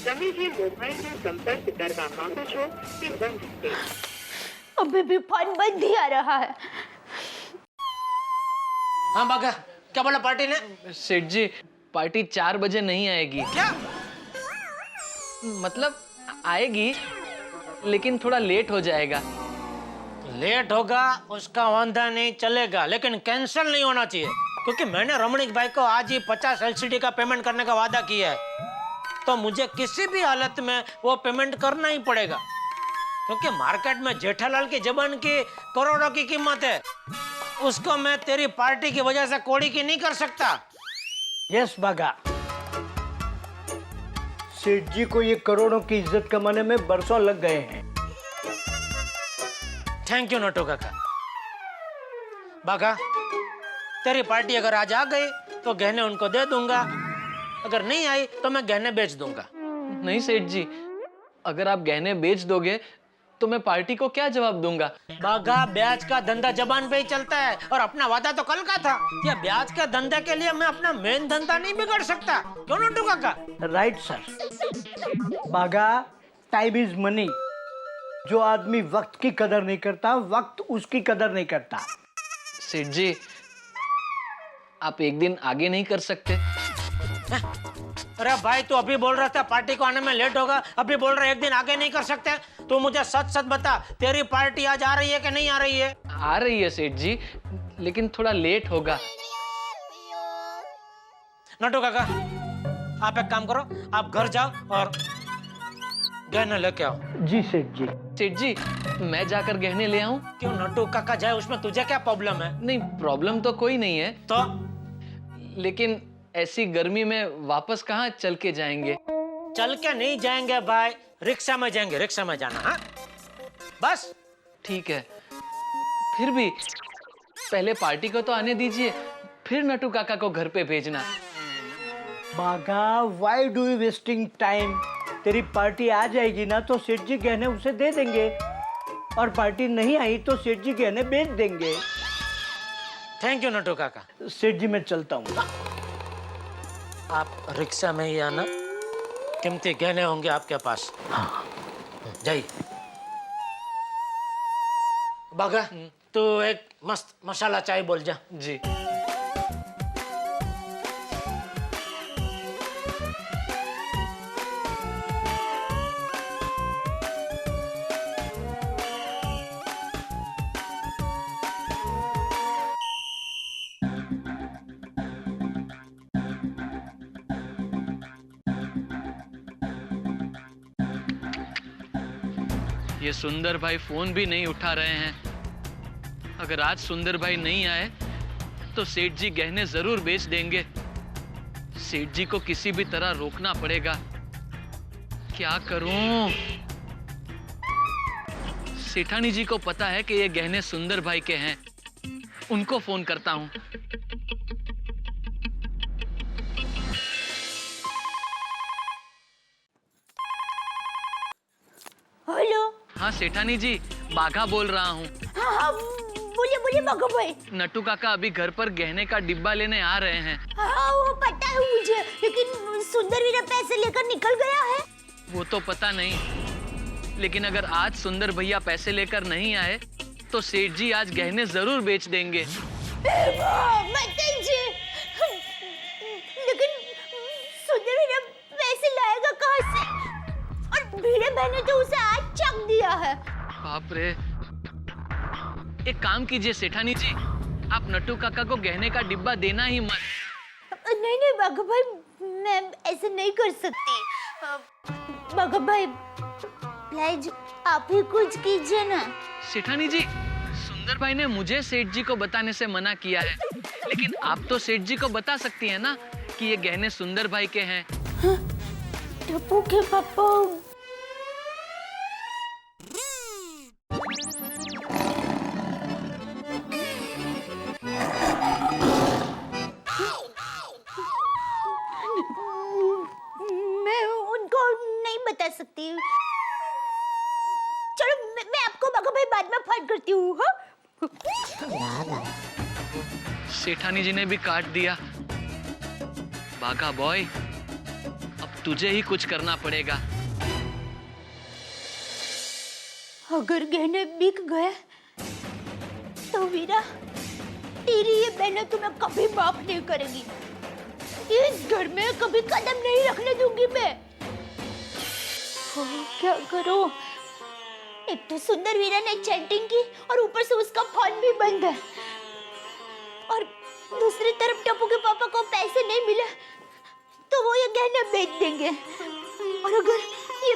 તમે જે મોબાઈલનો સંપર્ક કરવા માંગો છો તે બંધ છે. अभी भी फोन बंद ही आ रहा है। हाँ बागा, क्या बोला पार्टी ने? सेठ जी, पार्टी 4 बजे नहीं आएगी। क्या? मतलब आएगी, लेकिन थोड़ा लेट हो जाएगा। लेट होगा उसका वांधा नहीं, चलेगा, लेकिन कैंसिल नहीं होना चाहिए, क्योंकि मैंने रमणीक भाई को आज ही 50 LCD का पेमेंट करने का वादा किया है, तो मुझे किसी भी हालत में वो पेमेंट करना ही पड़ेगा, क्योंकि मार्केट में जेठालाल की जबान की करोड़ों की कीमत है। उसको मैं तेरी पार्टी की वजह से कोड़ी की नहीं कर सकता। यस बागा, सेठ जी को ये करोड़ों की इज्जत कमाने में बरसों लग गए हैं। थैंक यू नटू काका। बागा, तेरी पार्टी अगर आज आ गई तो गहने उनको दे दूंगा, अगर नहीं आई तो मैं गहने बेच दूंगा। नहीं सेठ जी, अगर आप गहने बेच दोगे तो मैं पार्टी को क्या जवाब दूंगा? बागा, ब्याज का धंधा जबान पे ही चलता है और अपना वादा तो कल का था। ये ब्याज के धंधे के लिए मैं अपना मेन धंधा नहीं बिगाड़ सकता, क्यों नटू काका? Right sir. बागा, टाइम इज मनी। जो आदमी वक्त की कदर नहीं करता, वक्त उसकी कदर नहीं करता। सेठ जी, आप एक दिन आगे नहीं कर सकते? अरे भाई, तू अभी बोल रहा था पार्टी को आने में लेट होगा, अभी बोल रहा है एक दिन आगे नहीं कर सकते। तू मुझे सच सच बता, तेरी पार्टी आज आ रही है कि नहीं आ रही है? आ रही है सेठ जी, लेकिन थोड़ा लेट होगा। नटू काका, आप एक काम करो, आप घर जाओ और गहने लेके आओ। जी सेठ जी। सेठ जी, मैं जाकर गहने ले आऊं? क्यों नटू काका जाए, उसमें तुझे क्या प्रॉब्लम है? नहीं, प्रॉब्लम तो कोई नहीं है। तो लेकिन ऐसी गर्मी में वापस कहाँ चल के जाएंगे? चल के नहीं जाएंगे भाई, रिक्शा में जाएंगे, रिक्शा में जाना। हाँ बस ठीक है, फिर भी पहले पार्टी को तो आने दीजिए, फिर नटू काका को घर पे भेजना। बागा, why do you wasting time? तेरी पार्टी आ जाएगी ना तो सेठ जी गहने उसे दे देंगे, और पार्टी नहीं आई तो सेठ जी गहने बेच देंगे। थैंक यू नटू काका। सेठ जी मैं चलता हूँ। आप रिक्शा में ही आना, कीमती गहने होंगे आपके पास। हाँ जाइए। बागा, तू एक मस्त मसाला चाय बोल जा। जी। ये सुंदर भाई फोन भी नहीं उठा रहे हैं। अगर आज सुंदर भाई नहीं आए तो सेठ जी गहने जरूर बेच देंगे। सेठ जी को किसी भी तरह रोकना पड़ेगा। क्या करूं? सेठानी जी को पता है कि ये गहने सुंदर भाई के हैं। उनको फोन करता हूं। हेलो। हाँ सेठानी जी, बाघा बोल रहा हूँ। हाँ, बोलिए बोलिए बाघा भाई। नट्टू काका अभी घर पर गहने का डिब्बा लेने आ रहे हैं। हाँ वो पता है मुझे, लेकिन सुंदर वीरा पैसे लेकर निकल गया है। वो तो पता नहीं, लेकिन अगर आज सुंदर भैया पैसे लेकर नहीं आए तो सेठ जी आज गहने जरूर बेच देंगे। लेकिन सुंदर वीरा पैसे लाएगा कहाँ से? और भीड़े मैंने तो उसे आज चक दिया है। बाप रे! एक काम कीजिए सेठानी जी, आप नट्टू काका को गहने का डिब्बा देना ही मत। नहीं नहीं बाघा भाई, मैं ऐसे नहीं कर सकती। बाघा भाई प्लीज आप ही कुछ कीजिए ना। सेठानी जी, सुंदर भाई ने मुझे सेठ जी को बताने से मना किया है, लेकिन आप तो सेठ जी को बता सकती हैं ना कि ये गहने सुंदर भाई के हैं। टप्पू के पापा। मैं उनको नहीं बता सकती। चलो मैं आपको बाघा भाई बाद में फोन करती हूँ। हाँ? सेठानी जी ने भी काट दिया। बाघा बॉय, अब तुझे ही कुछ करना पड़ेगा। अगर गहने बिक गए तो वीरा, तेरी ये बहनें तुम्हें कभी माफ नहीं करेगी। इस घर में कभी कदम नहीं रखने दूंगी मैं। क्या करूं? एक तो सुंदर वीरा ने चैटिंग की और ऊपर से उसका फोन भी बंद है, और दूसरी तरफ टप्पू के पापा को पैसे नहीं मिले तो वो ये गहने बेच देंगे, और अगर ये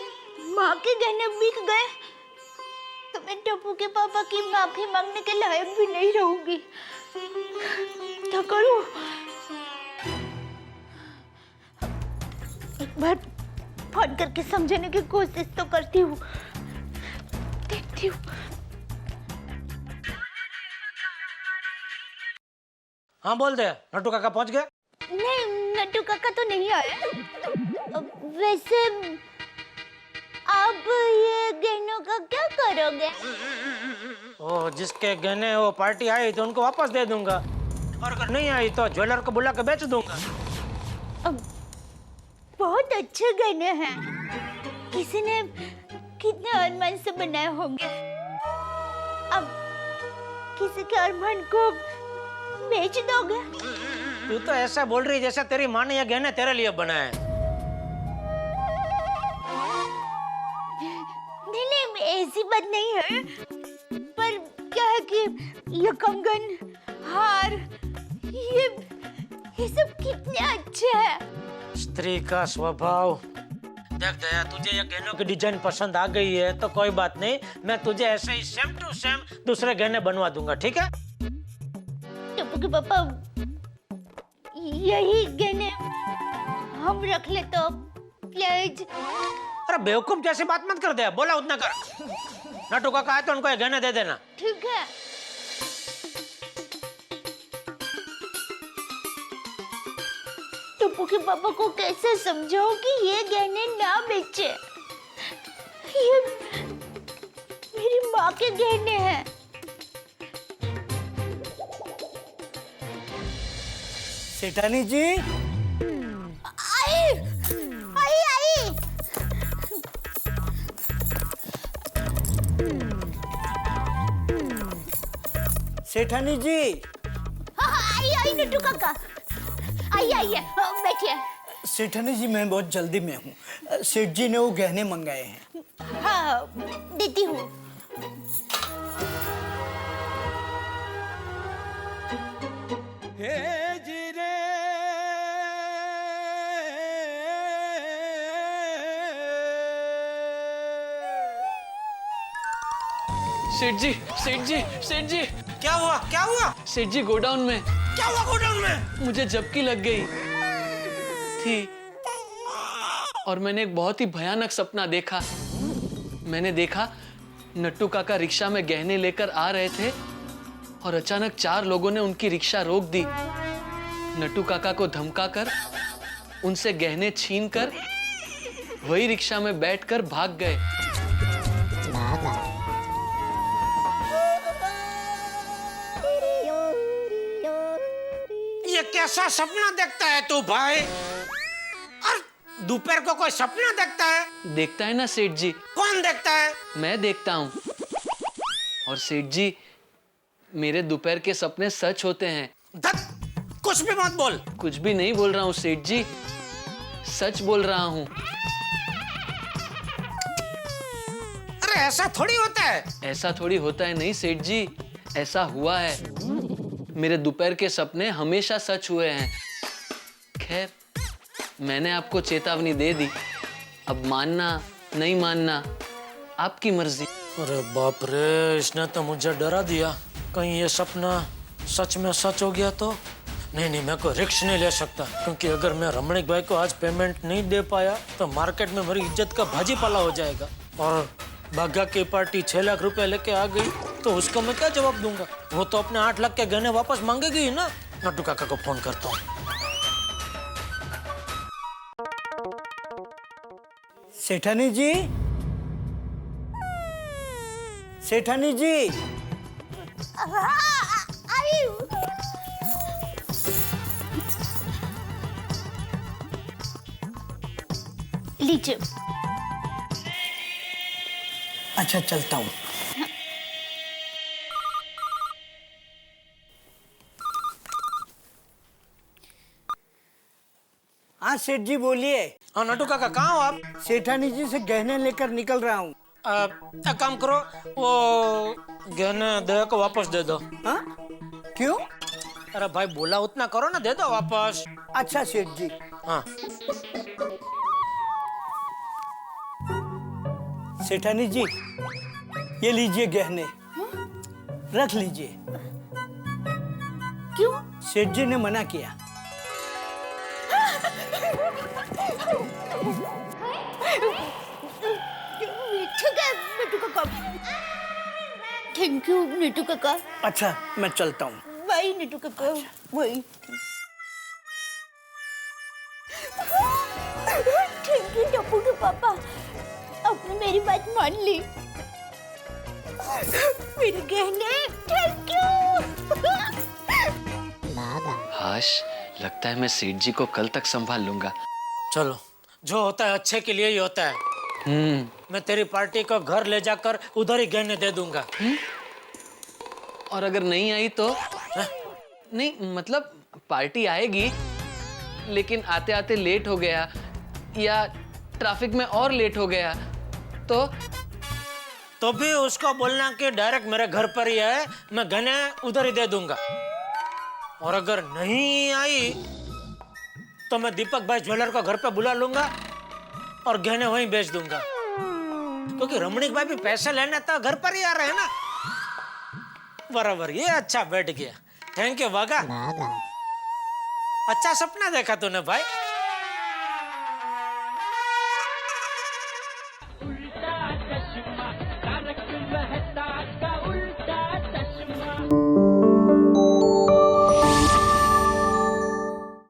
माँ के गहने बिक गए तो मैं टप्पू के पापा की माफी मांगने के लायक भी नहीं रहूंगी। क्या करूं? एक बार फोन करके समझाने की कोशिश तो करती हूँ, देखती हूँ। हाँ बोल दे, नट्टू काका पहुंच गए? नहीं, नट्टू काका तो नहीं आए। वैसे आप ये गहनों का क्या करोगे? ओ, जिसके गहने वो पार्टी आई तो उनको वापस दे दूंगा, और अगर नहीं आई तो ज्वेलर को बुला के बेच दूंगा। बहुत अच्छे गहने हैं, किसी ने कितने अरमान से बनाए होंगे। अब किसी के अरमान को बेच दोगे? तू तो ऐसा बोल रही जैसे तेरी माँ ने ये गहने तेरे लिए बनाए। नहीं, ऐसी बात नहीं है, पर क्या है कि ये कंगन, हार, ये सब कितने अच्छे हैं। स्त्री का स्वभाव। देख दया, तुझे ये गहनों की डिजाइन पसंद आ गई है तो कोई बात नहीं, मैं तुझे ऐसे ही सेम टू सेम दूसरे गहने बनवा दूंगा, ठीक है? टप्पू के पापा, यही गहने हम रख ले तो प्लीज। अरे बेवकूफ जैसी बात मत कर दे, बोला उतना कर। नट्टू काका आए तो उनको ये गहने दे देना। ठीक है। टप्पू के पापा को कैसे समझाऊं कि ये गहने ना बेचे? ये मेरी माँ के गहने हैं। सेठानी जी, आई। सेठानी जी। आई नट्टू काका, आइए, बैठिए। सेठानी जी, मैं बहुत जल्दी में हूँ। सेठ जी ने वो गहने मंगाए हैं। हाँ, देती हूँ। सेठ जी, सेठ जी, सेठ जी। क्या हुआ, क्या हुआ? सेठ जी, गोडाउन में। क्या हुआ गोडाउन में? मुझे झपकी लग गई थी और मैंने एक बहुत ही भयानक सपना देखा। मैंने देखा नट्टू काका रिक्शा में गहने लेकर आ रहे थे और अचानक 4 लोगों ने उनकी रिक्शा रोक दी। नट्टू काका को धमकाकर उनसे गहने छीनकर वही रिक्शा में बैठकर भाग गए। ये कैसा सपना देखता है तू भाई? और दोपहर को कोई सपना देखता है? देखता है ना सेठ जी। कौन देखता है? मैं देखता हूँ। और सेठ जी, मेरे दोपहर के सपने सच होते हैं। कुछ भी मत बोल। कुछ भी नहीं बोल रहा हूँ सेठ जी, सच बोल रहा हूँ। अरे ऐसा थोड़ी होता है। ऐसा थोड़ी होता है नहीं सेठ जी, ऐसा हुआ है। मेरे दोपहर के सपने हमेशा सच हुए हैं। खैर, मैंने आपको चेतावनी दे दी, अब मानना नहीं मानना आपकी मर्जी। अरे बाप रे, इसने तो मुझे डरा दिया। कहीं ये सपना सच में सच हो गया तो? नहीं, मैं कोई रिस्क नहीं ले सकता, क्योंकि अगर मैं रमणीक भाई को आज पेमेंट नहीं दे पाया तो मार्केट में मेरी इज्जत का भाजी पाला हो जाएगा। और भागा की पार्टी 6 लाख रुपए लेके आ गई तो उसको मैं क्या जवाब दूंगा? वो तो अपने 8 लाख के गहने वापस मांगेगी ही ना। नट्टू काका को फोन करता हूँ। सेठानी जी, सेठानी जी। लीजिए। अच्छा, चलता हूँ। हाँ सेठ जी, बोलिए। हाँ नट्टू काका, कहाँ हो आप? सेठानी जी से गहने लेकर निकल रहा हूँ। एक काम करो, वो गहने दया को वापस दे दो। हाँ? क्यों? अरे भाई, बोला उतना करो ना, दे दो वापस। अच्छा सेठ जी। हाँ। सेठानी जी, ये लीजिए गहने, रख लीजिए। क्यों? सेठ जी ने मना किया। ठीक है नीटू काका, थैंक यू नीटू काका। अच्छा मैं चलता हूँ। बाय नीटू काका, बाय। थैंक यू टप्पू के पापा, आपने मेरी बात मान ली। मेरे गहने, थैंक यू। हाश, लगता है मैं सेठ जी को कल तक संभाल लूंगा। चलो, जो होता है अच्छे के लिए ही होता है। मैं तेरी पार्टी को घर ले जाकर उधर ही गहने दे दूंगा। और अगर नहीं आई तो? नहीं मतलब पार्टी आएगी, लेकिन आते आते लेट हो गया या ट्रैफिक में और लेट हो गया तो भी उसको बोलना कि डायरेक्ट मेरे घर पर ही है, मैं गहने उधर ही दे दूंगा। और अगर नहीं आई तो मैं दीपक भाई ज्वेलर को घर पे बुला लूंगा और गहने वहीं बेच दूंगा, क्योंकि रमणीक भाई भी पैसे लेने तो घर पर ही आ रहे हैं ना। बराबर, ये अच्छा बैठ गया। थैंक यू वागा, अच्छा सपना देखा तूने भाई। उल्टा चश्मा तारक महल